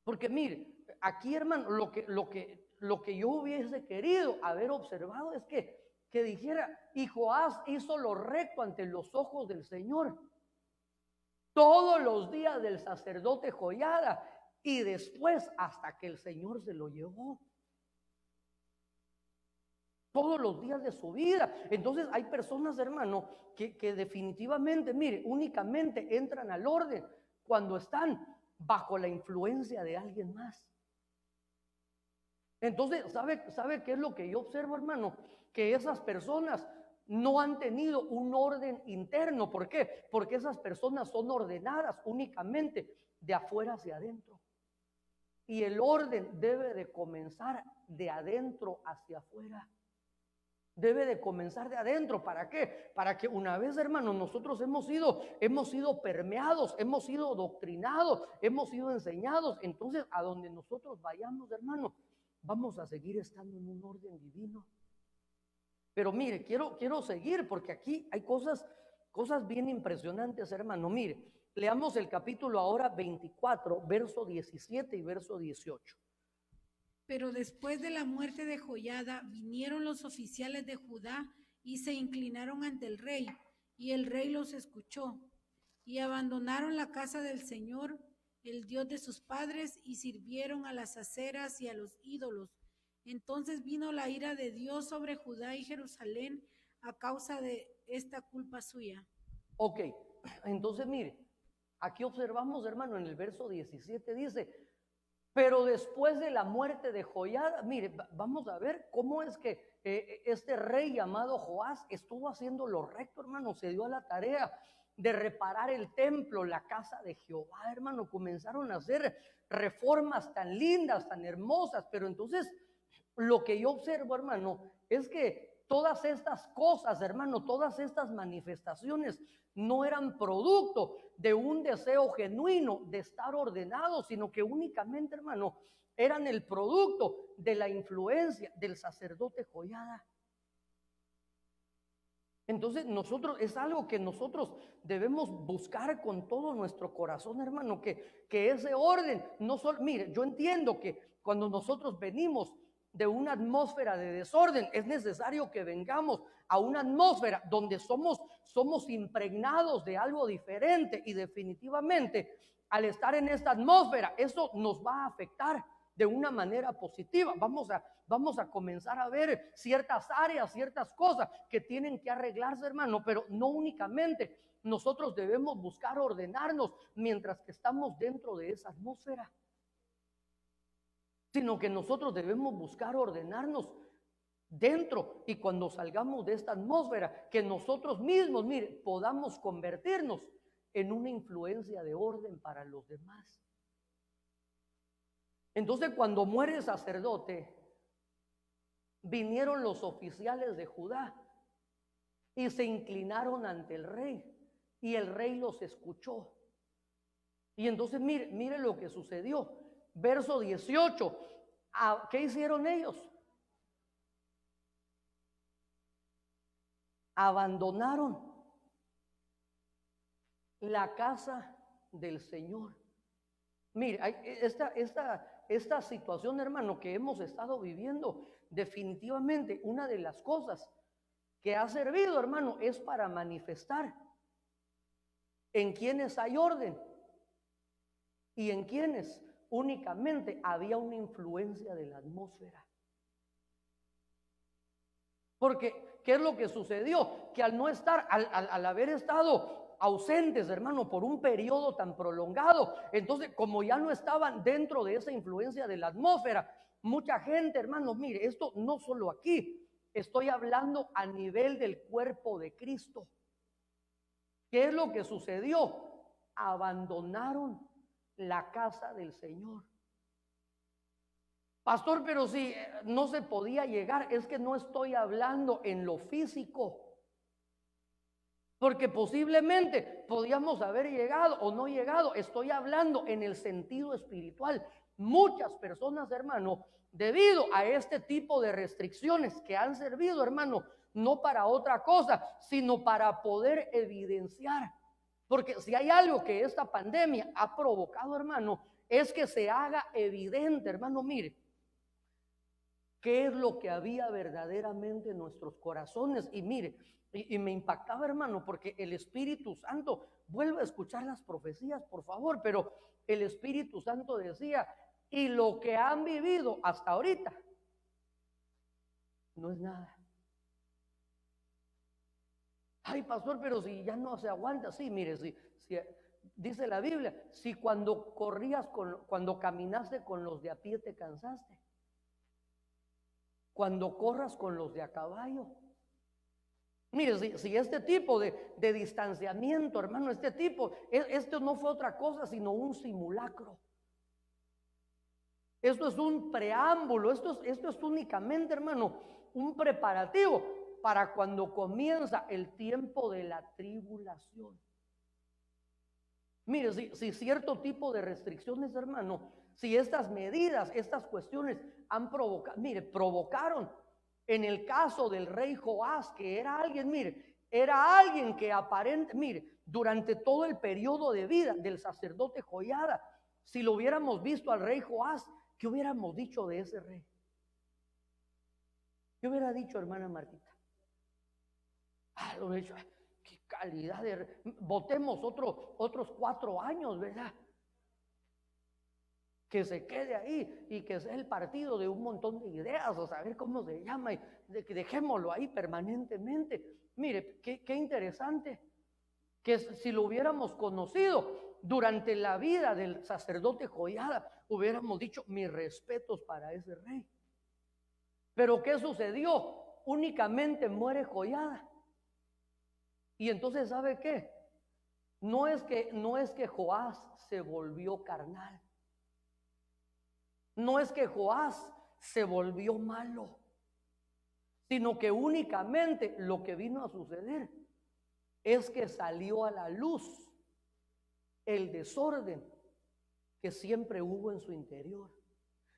Porque mire, aquí, hermano, lo que yo hubiese querido haber observado es que dijera, y Joás hizo lo recto ante los ojos del Señor todos los días del sacerdote Joiada y después hasta que el Señor se lo llevó. Todos los días de su vida. Entonces hay personas, hermano, que definitivamente, mire, únicamente entran al orden cuando están bajo la influencia de alguien más. Entonces, ¿sabe qué es lo que yo observo, hermano? Que esas personas no han tenido un orden interno. ¿Por qué? Porque esas personas son ordenadas únicamente de afuera hacia adentro. Y el orden debe de comenzar de adentro hacia afuera. Debe de comenzar de adentro. ¿Para qué? Para que una vez, hermano, nosotros hemos sido permeados, hemos sido doctrinados, hemos sido enseñados. Entonces, a donde nosotros vayamos, hermano, vamos a seguir estando en un orden divino. Pero mire, quiero seguir porque aquí hay cosas bien impresionantes, hermano. Mire, leamos el capítulo ahora 24, verso 17 y verso 18. Pero después de la muerte de Joiada vinieron los oficiales de Judá y se inclinaron ante el rey, y el rey los escuchó, y abandonaron la casa del Señor el Dios de sus padres, y sirvieron a las aceras y a los ídolos. Entonces vino la ira de Dios sobre Judá y Jerusalén a causa de esta culpa suya. Ok, entonces mire, aquí observamos, hermano, en el verso 17 dice, pero después de la muerte de Joiada, mire, vamos a ver cómo es que este rey llamado Joás estuvo haciendo lo recto, hermano, se dio a la tarea de reparar el templo, la casa de Jehová, hermano. Comenzaron a hacer reformas tan lindas, tan hermosas, pero entonces lo que yo observo, hermano, es que todas estas cosas, hermano, todas estas manifestaciones no eran producto de un deseo genuino de estar ordenados, sino que únicamente, hermano, eran el producto de la influencia del sacerdote Joiada. Entonces nosotros, es algo que nosotros debemos buscar con todo nuestro corazón, hermano, que ese orden, no solo, mire, yo entiendo que cuando nosotros venimos de una atmósfera de desorden, es necesario que vengamos a una atmósfera donde somos impregnados de algo diferente, y definitivamente al estar en esta atmósfera, eso nos va a afectar de una manera positiva. Vamos a comenzar a ver ciertas áreas, ciertas cosas que tienen que arreglarse, hermano, pero no únicamente nosotros debemos buscar ordenarnos mientras que estamos dentro de esa atmósfera, sino que nosotros debemos buscar ordenarnos dentro, y cuando salgamos de esta atmósfera, que nosotros mismos, mire, podamos convertirnos en una influencia de orden para los demás. Entonces, cuando muere el sacerdote, vinieron los oficiales de Judá y se inclinaron ante el rey, y el rey los escuchó. Y entonces mire lo que sucedió. Verso 18. ¿Qué hicieron ellos? Abandonaron la casa del Señor. Mire, esta situación, hermano, que hemos estado viviendo, definitivamente una de las cosas que ha servido, hermano, es para manifestar en quienes hay orden y en quienes únicamente había una influencia de la atmósfera. Porque, ¿qué es lo que sucedió? Que al no estar, al haber estado ausentes, hermano, por un periodo tan prolongado, entonces como ya no estaban dentro de esa influencia de la atmósfera, mucha gente, hermano, mire, esto no solo aquí, estoy hablando a nivel del cuerpo de Cristo. ¿Qué es lo que sucedió? Abandonaron la casa del Señor. Pastor, pero si no se podía llegar, es que no estoy hablando en lo físico, porque posiblemente podíamos haber llegado o no llegado. Estoy hablando en el sentido espiritual. Muchas personas, hermano, debido a este tipo de restricciones que han servido, hermano, no para otra cosa, sino para poder evidenciar. Porque si hay algo que esta pandemia ha provocado, hermano, es que se haga evidente, hermano, mire, qué es lo que había verdaderamente en nuestros corazones. Y mire, y me impactaba, hermano, porque el Espíritu Santo, vuelve a escuchar las profecías, por favor, pero el Espíritu Santo decía, y lo que han vivido hasta ahorita no es nada. Ay, pastor, pero si ya no se aguanta. Sí, mire, si dice la Biblia, si cuando cuando caminaste con los de a pie te cansaste, cuando corras con los de a caballo. Mire, si este tipo de distanciamiento, hermano, esto no fue otra cosa sino un simulacro. Esto es un preámbulo, esto es únicamente, hermano, un preparativo para cuando comienza el tiempo de la tribulación. Mire, si cierto tipo de restricciones, hermano, si estas medidas, estas cuestiones han provocado, mire, provocaron en el caso del rey Joás, que era alguien, mire, era alguien que mire, durante todo el periodo de vida del sacerdote Joiada, si lo hubiéramos visto al rey Joás, ¿qué hubiéramos dicho de ese rey? ¿Qué hubiera dicho, hermana Martita? Lo hubiera dicho, qué calidad votemos otros 4 años, ¿verdad? que se quede ahí y que sea el partido de un montón de ideas o saber cómo se llama y que dejémoslo ahí permanentemente. Mire, qué interesante que si lo hubiéramos conocido durante la vida del sacerdote Joiada, hubiéramos dicho mis respetos para ese rey. Pero ¿qué sucedió? Únicamente muere Joiada. Y entonces, ¿sabe qué? No es que Joás se volvió carnal. No es que Joás se volvió malo, sino que únicamente lo que vino a suceder es que salió a la luz el desorden que siempre hubo en su interior.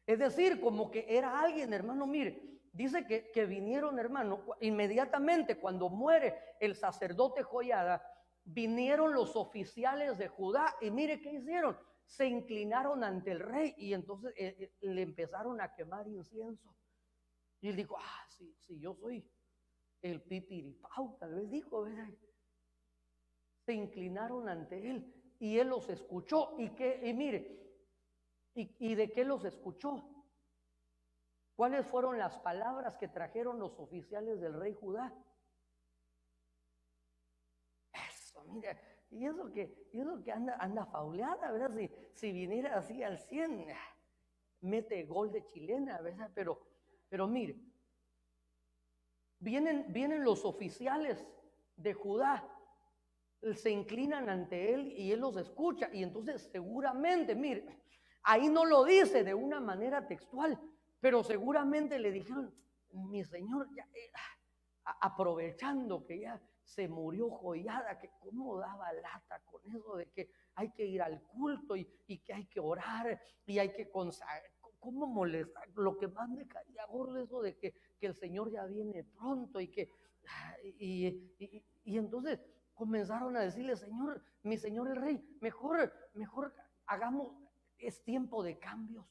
Es decir, como que era alguien, hermano, mire, dice que vinieron, hermano, inmediatamente cuando muere el sacerdote Joiada, vinieron los oficiales de Judá y mire qué hicieron. Se inclinaron ante el rey y entonces le empezaron a quemar incienso. Y él dijo, si yo soy el pipiripau, tal vez dijo, ¿verdad? Se inclinaron ante él y él los escuchó. Y mire, ¿y de qué los escuchó? ¿Cuáles fueron las palabras que trajeron los oficiales del rey Judá? Eso, mire, y eso que anda fauleada, ¿verdad? Si viniera así al 100, mete gol de chilena, ¿verdad? Pero mire, vienen los oficiales de Judá, se inclinan ante él y él los escucha. Y entonces seguramente, mire, ahí no lo dice de una manera textual, pero seguramente le dijeron, mi señor, ya, aprovechando que ya se murió Joiada, que cómo daba lata con eso de que hay que ir al culto y que hay que orar y hay que consagrar. ¿Cómo molesta? Lo que más me caía gordo eso de que el Señor ya viene pronto y que y entonces comenzaron a decirle, Señor, mi Señor el Rey, mejor hagamos, es tiempo de cambios.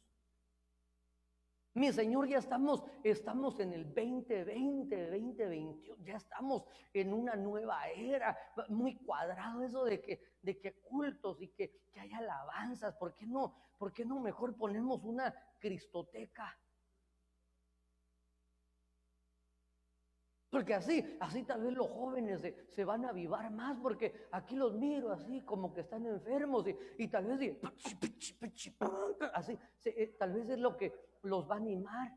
Mi Señor, ya estamos en el 2020, 2021, ya estamos en una nueva era, muy cuadrado eso de que cultos y que haya alabanzas. ¿Por qué no mejor ponemos una cristoteca? Porque así tal vez los jóvenes se van a avivar más, porque aquí los miro así como que están enfermos y tal vez así, tal vez es lo que los va a animar.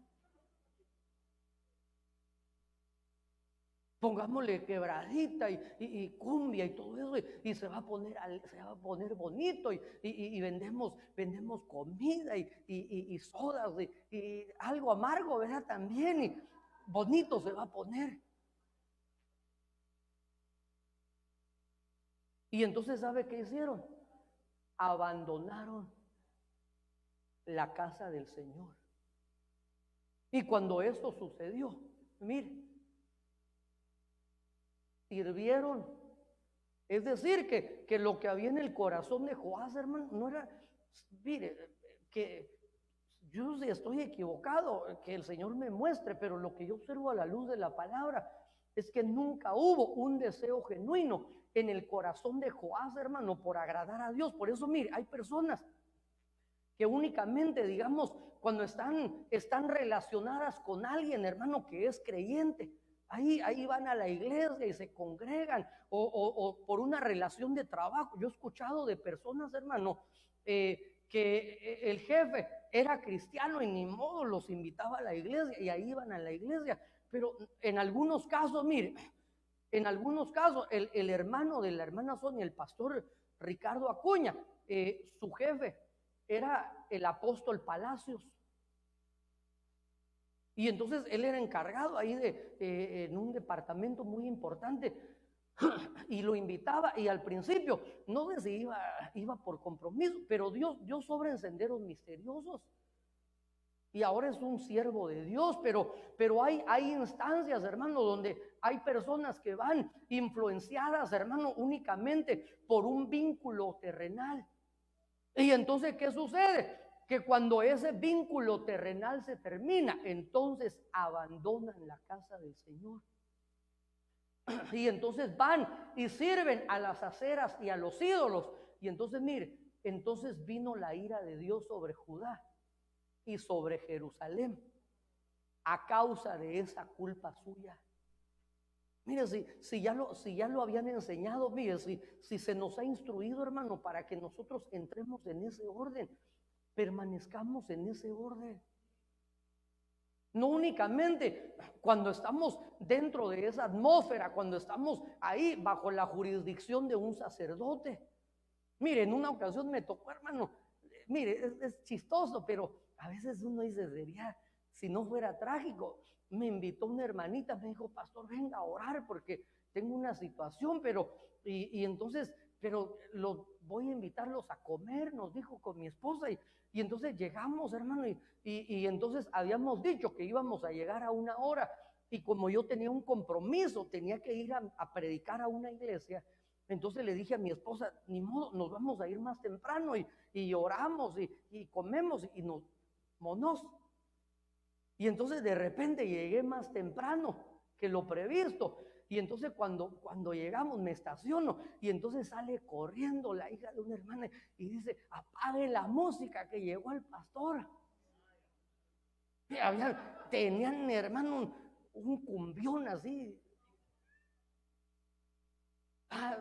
Pongámosle quebradita y cumbia y todo eso y se va a poner bonito y vendemos comida y sodas y algo amargo, ¿verdad? También, y bonito se va a poner. Y entonces, ¿sabe qué hicieron? Abandonaron la casa del Señor. Y cuando esto sucedió, mire, sirvieron. Es decir, que lo que había en el corazón de Joás, hermano, no era, mire, que yo si estoy equivocado, que el Señor me muestre, pero lo que yo observo a la luz de la palabra es que nunca hubo un deseo genuino en el corazón de Joás, hermano, por agradar a Dios. Por eso, mire, hay personas que únicamente, digamos, cuando están relacionadas con alguien, hermano, que es creyente, ahí van a la iglesia y se congregan, o por una relación de trabajo. Yo he escuchado de personas, hermano, que el jefe era cristiano y ni modo los invitaba a la iglesia y ahí iban a la iglesia. Pero en algunos casos, mire, el hermano de la hermana Sonia, el pastor Ricardo Acuña, su jefe era el apóstol Palacios. Y entonces él era encargado ahí en un departamento muy importante y lo invitaba, y al principio no sé si iba por compromiso, pero Dios obra en senderos misteriosos. Y ahora es un siervo de Dios, pero hay instancias, hermano, donde hay personas que van influenciadas, hermano, únicamente por un vínculo terrenal. Y entonces, ¿qué sucede? Que cuando ese vínculo terrenal se termina, entonces abandonan la casa del Señor. Y entonces van y sirven a las aceras y a los ídolos. Y entonces, mire, entonces vino la ira de Dios sobre Judá y sobre Jerusalén a causa de esa culpa suya. Mire, si ya lo habían enseñado, mire, si se nos ha instruido, hermano, para que nosotros entremos en ese orden, permanezcamos en ese orden. No únicamente cuando estamos dentro de esa atmósfera, cuando estamos ahí bajo la jurisdicción de un sacerdote. Mire, en una ocasión me tocó, hermano, mire, es chistoso, pero a veces uno dice, sería, si no fuera trágico. Me invitó una hermanita, me dijo, pastor, venga a orar porque tengo una situación, y entonces, pero voy a invitarlos a comer, nos dijo con mi esposa, y entonces llegamos, hermano, y entonces habíamos dicho que íbamos a llegar a 1 hora, y como yo tenía un compromiso, tenía que ir a predicar a una iglesia, entonces le dije a mi esposa, ni modo, nos vamos a ir más temprano, y oramos, y comemos, y nos monos. Y entonces de repente llegué más temprano que lo previsto. Y entonces cuando llegamos me estaciono y entonces sale corriendo la hija de una hermana y dice, apague la música que llegó el pastor. Tenían, hermano, un cumbión así.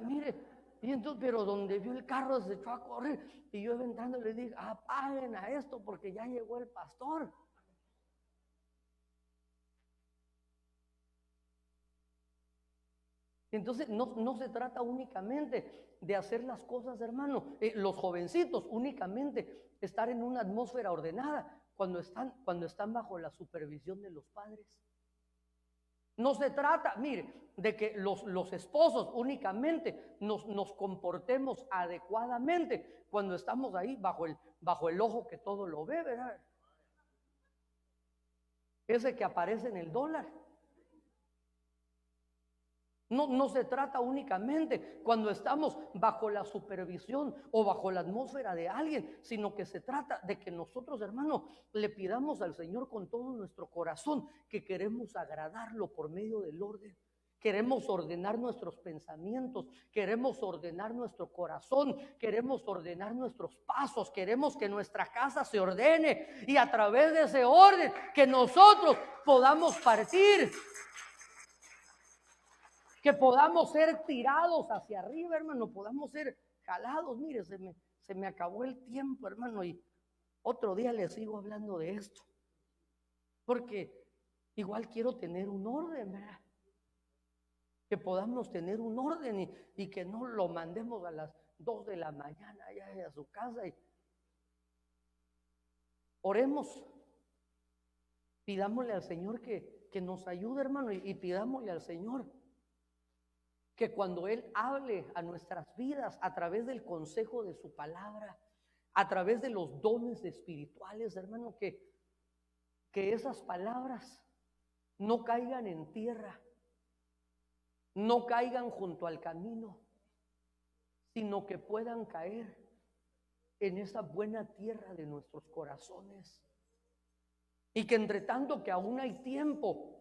Mire, y entonces, pero donde vio el carro se echó a correr y yo entrando le dije, apaguen a esto porque ya llegó el pastor. Entonces no se trata únicamente de hacer las cosas, hermano. Los jovencitos únicamente estar en una atmósfera ordenada cuando están bajo la supervisión de los padres. No se trata, mire, de que los esposos únicamente nos comportemos adecuadamente cuando estamos ahí bajo el ojo que todo lo ve, ¿verdad? Ese que aparece en el dólar. No se trata únicamente cuando estamos bajo la supervisión o bajo la atmósfera de alguien, sino que se trata de que nosotros, hermano, le pidamos al Señor con todo nuestro corazón que queremos agradarlo por medio del orden. Queremos ordenar nuestros pensamientos, queremos ordenar nuestro corazón, queremos ordenar nuestros pasos, queremos que nuestra casa se ordene y a través de ese orden que nosotros podamos partir. Que podamos ser tirados hacia arriba, hermano, podamos ser jalados. Mire, se me acabó el tiempo, hermano, y otro día les sigo hablando de esto. Porque igual quiero tener un orden, ¿verdad? Que podamos tener un orden y que no lo mandemos a las 2 de la mañana allá a su casa. Oremos, pidámosle al Señor que nos ayude, hermano, y pidámosle al Señor que cuando Él hable a nuestras vidas a través del consejo de su palabra, a través de los dones espirituales, hermano, que esas palabras no caigan en tierra, no caigan junto al camino, sino que puedan caer en esa buena tierra de nuestros corazones. Y que entre tanto que aún hay tiempo,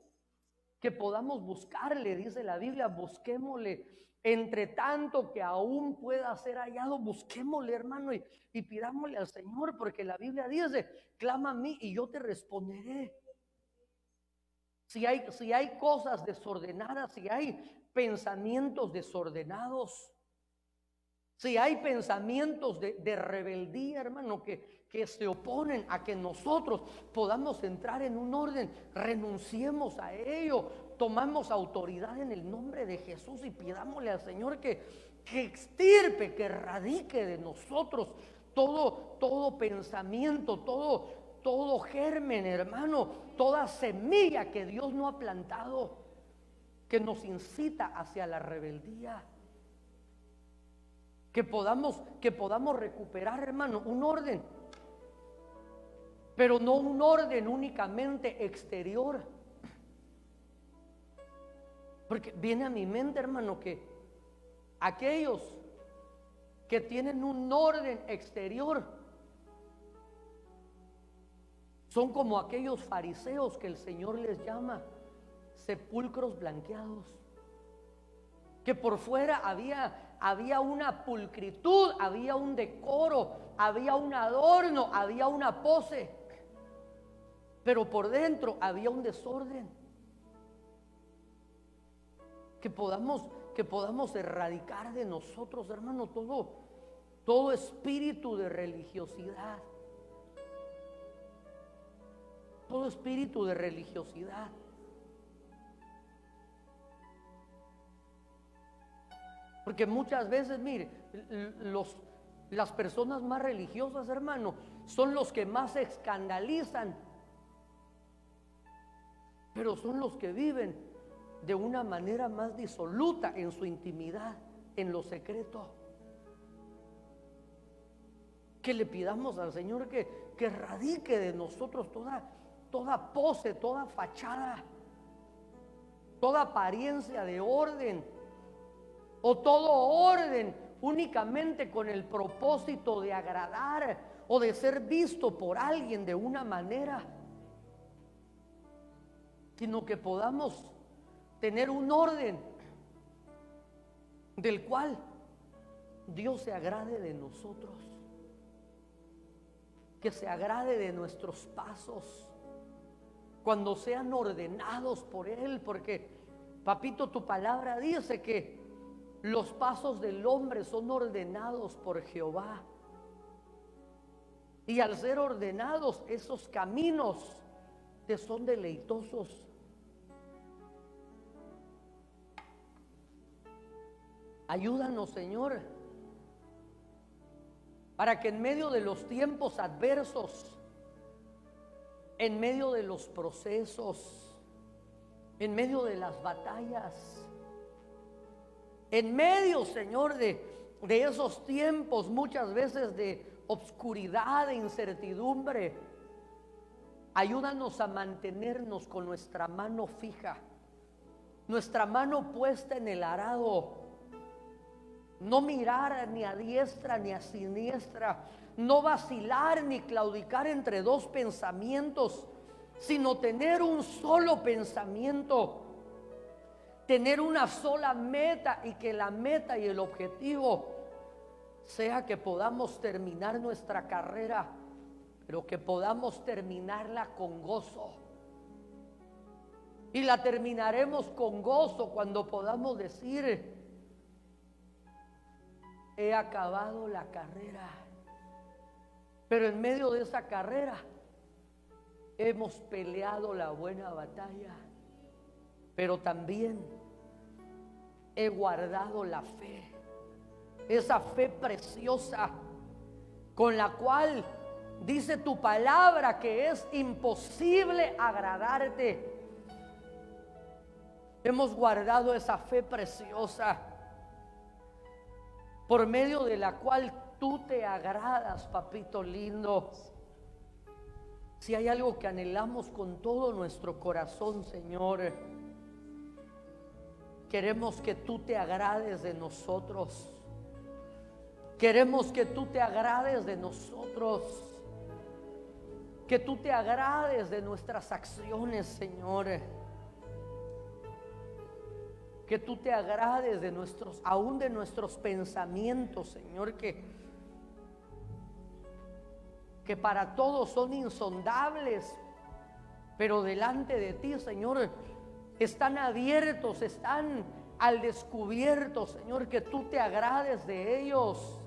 que podamos buscarle, dice la Biblia, busquémosle, entre tanto que aún pueda ser hallado, busquémosle, hermano, y pidámosle al Señor, porque la Biblia dice, clama a mí y yo te responderé. Si hay cosas desordenadas, si hay pensamientos desordenados, si hay pensamientos de rebeldía, hermano, que se oponen a que nosotros podamos entrar en un orden, renunciemos a ello, tomamos autoridad en el nombre de Jesús y pidámosle al Señor que extirpe, que erradique de nosotros todo pensamiento, todo germen, hermano, toda semilla que Dios no ha plantado, que nos incita hacia la rebeldía. Que podamos recuperar, hermano, un orden, pero no un orden únicamente exterior. Porque viene a mi mente, hermano, que aquellos que tienen un orden exterior son como aquellos fariseos que el Señor les llama sepulcros blanqueados, que por fuera había una pulcritud, había un decoro, había un adorno, había una pose, pero por dentro había un desorden. Que podamos erradicar de nosotros, hermano, todo espíritu de religiosidad. Todo espíritu de religiosidad. Porque muchas veces, mire, las personas más religiosas, hermano, son los que más se escandalizan, pero son los que viven de una manera más disoluta en su intimidad, en lo secreto. Que le pidamos al Señor que erradique de nosotros toda pose, toda fachada, toda apariencia de orden, o todo orden únicamente con el propósito de agradar o de ser visto por alguien de una manera, sino que podamos tener un orden del cual Dios se agrade de nosotros, que se agrade de nuestros pasos cuando sean ordenados por Él, porque papito, tu palabra dice que los pasos del hombre son ordenados por Jehová, y al ser ordenados esos caminos te son deleitosos. Ayúdanos, Señor, para que en medio de los tiempos adversos, en medio de los procesos, en medio de las batallas, en medio, Señor, de esos tiempos muchas veces de obscuridad, de incertidumbre, ayúdanos a mantenernos con nuestra mano fija, nuestra mano puesta en el arado, no mirar ni a diestra ni a siniestra, no vacilar ni claudicar entre dos pensamientos, sino tener un solo pensamiento, tener una sola meta, y que la meta y el objetivo sea que podamos terminar nuestra carrera, pero que podamos terminarla con gozo. Y la terminaremos con gozo cuando podamos decir: he acabado la carrera, pero en medio de esa carrera hemos peleado la buena batalla, pero también he guardado la fe, esa fe preciosa con la cual dice tu palabra que es imposible agradarte. Hemos guardado esa fe preciosa por medio de la cual tú te agradas, papito lindo. Si hay algo que anhelamos con todo nuestro corazón, Señor, queremos que tú te agrades de nosotros. Queremos que tú te agrades de nosotros, que tú te agrades de nuestras acciones, Señor, que tú te agrades de nuestros, aún de nuestros pensamientos, Señor, que para todos son insondables, pero delante de ti, Señor, están abiertos, están al descubierto, Señor, que tú te agrades de ellos,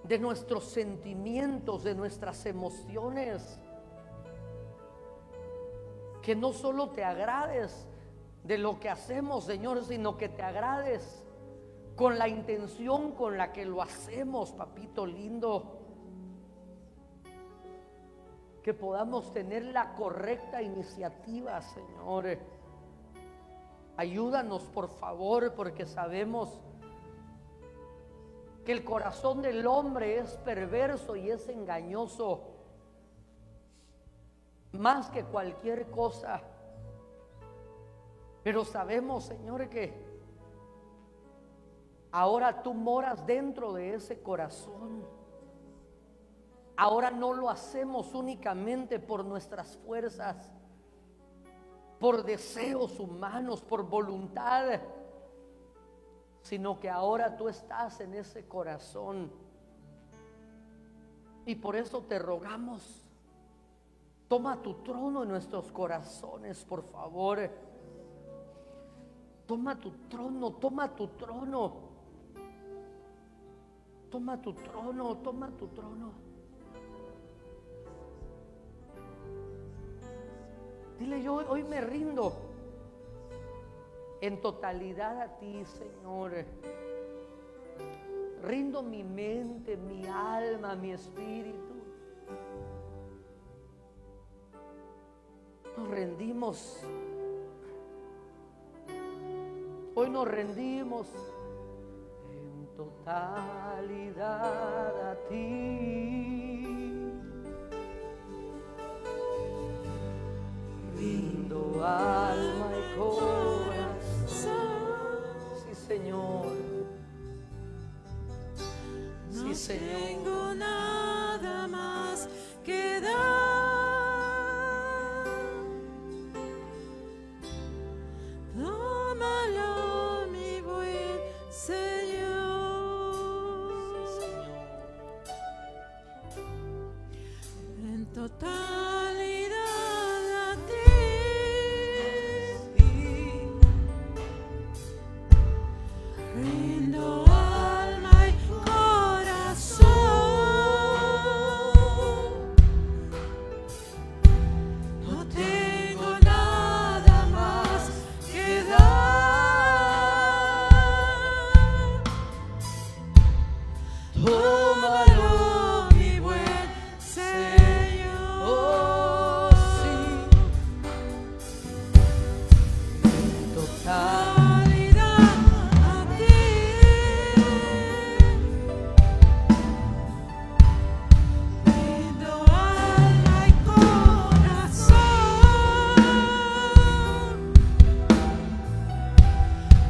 de nuestros sentimientos, de nuestras emociones, que no solo te agrades de lo que hacemos, Señor, sino que te agrades con la intención con la que lo hacemos, papito lindo. Que podamos tener la correcta iniciativa, Señor. Ayúdanos, por favor, porque sabemos que el corazón del hombre es perverso y es engañoso más que cualquier cosa. Pero sabemos, Señor, que ahora tú moras dentro de ese corazón. Ahora no lo hacemos únicamente por nuestras fuerzas, por deseos humanos, por voluntad, sino que ahora tú estás en ese corazón. Y por eso te rogamos, toma tu trono en nuestros corazones, por favor. Toma tu trono, toma tu trono. Toma tu trono, toma tu trono. Dile, yo hoy me rindo en totalidad a ti, Señor. Rindo mi mente, mi alma, mi espíritu. Nos rendimos. Hoy nos rendimos en totalidad a ti. Rindo alma y corazón. Sí, Señor. Sí, Señor. No tengo nada más que dar. Tómalo, mi buen Señor. En totalidad a ti. Rindo alma y corazón. No tengo nada más que dar. Tómalo, mi buen Señor. Oh, sí. Totalidad a ti. Rindo alma y corazón.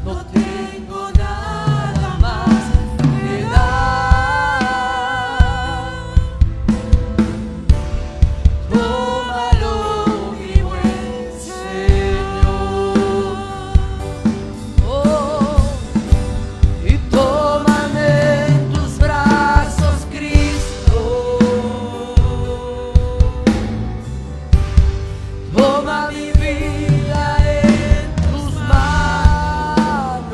No tengo nada más que dar. Tómalo, mi buen Señor. Oh, y tómame en tus brazos, Cristo. Toma mi vida en tus manos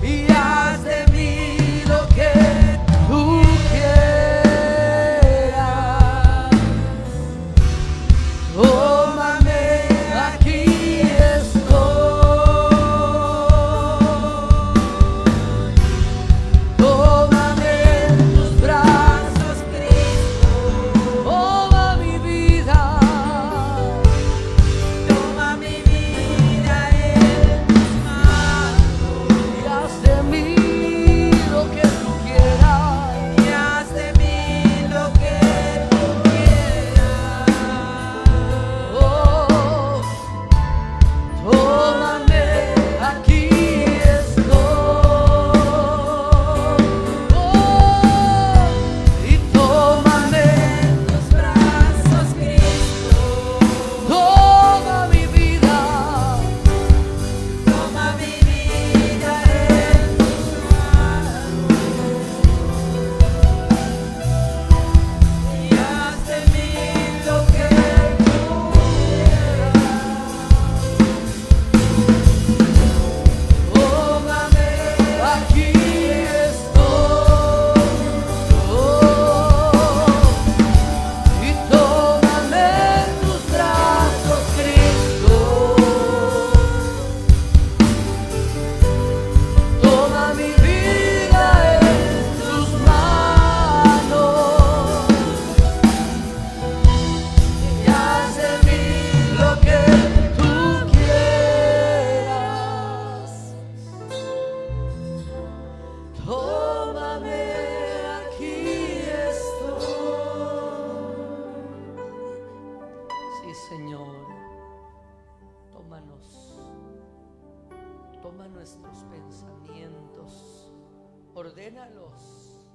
y haz de mí lo que tú quieras. Tómame, aquí estoy. Tómame en tus brazos, Cristo. Toma mi vida. Toma mi vida en tus manos Y haz de mí lo que tú quieras. y haz de mí lo que tú quieras. Oh, tómame, aquí estoy. Oh, y tómame en tus Brazos, Cristo. toma mi vida. Toma mi vida en tus manos y haz de mí lo que tú Tómame, aquí estoy. Oh, y tómame en tus brazos, Cristo. Toma mi vida en tus manos y haz de mí lo que tú quieras. Tómame, aquí estoy. Sí, Señor, tómanos. Toma nuestros pensamientos, ordénalos,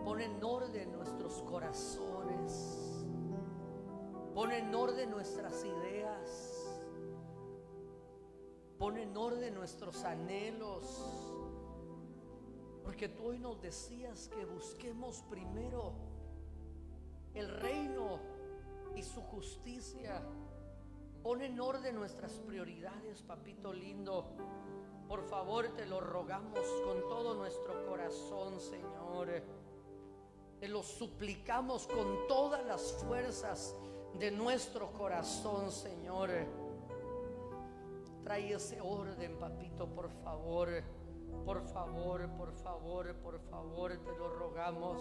pon en orden nuestros corazones. Pon en orden nuestras ideas. Pon en orden nuestros anhelos. Porque tú hoy nos decías que busquemos primero el reino y su justicia. Pon en orden nuestras prioridades, papito lindo. Por favor, te lo rogamos con todo nuestro corazón, Señor. Te lo suplicamos con todas las fuerzas de nuestro corazón, Señor. Trae ese orden, papito, por favor. Por favor, por favor, por favor, te lo rogamos.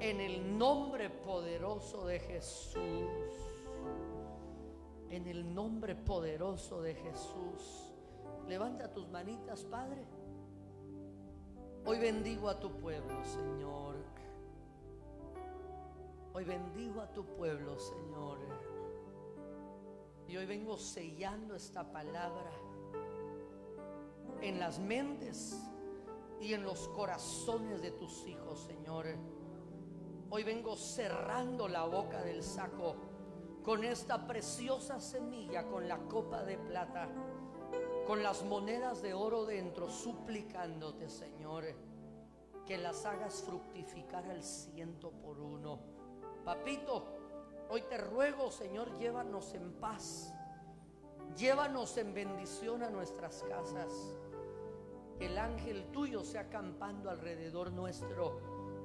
En el nombre poderoso de Jesús. En el nombre poderoso de Jesús. Levanta tus manitas, Padre. Hoy bendigo a tu pueblo, Señor. Hoy bendigo a tu pueblo, Señor. Y hoy vengo sellando esta palabra en las mentes y en los corazones de tus hijos, Señor. Hoy vengo cerrando la boca del saco con esta preciosa semilla, con la copa de plata, con las monedas de oro dentro, suplicándote, Señor, que las hagas fructificar al 100%. Papito, hoy te ruego, Señor, llévanos en paz, llévanos en bendición a nuestras casas. Que el ángel tuyo sea acampando alrededor nuestro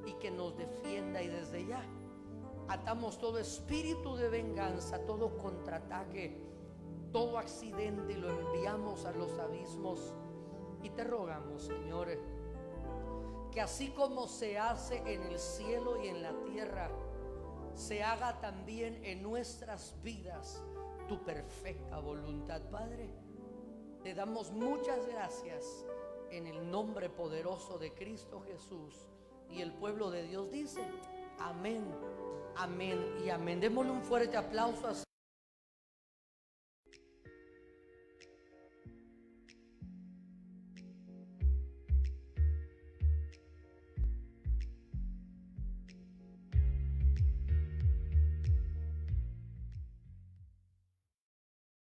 y que nos defienda. Y desde ya atamos todo espíritu de venganza, todo contraataque, todo accidente, y lo enviamos a los abismos. Y te rogamos, Señor, que así como se hace en el cielo y en la tierra, se haga también en nuestras vidas tu perfecta voluntad, Padre. Te damos muchas gracias en el nombre poderoso de Cristo Jesús. Y el pueblo de Dios dice: amén, amén y amén. Démosle un fuerte aplauso a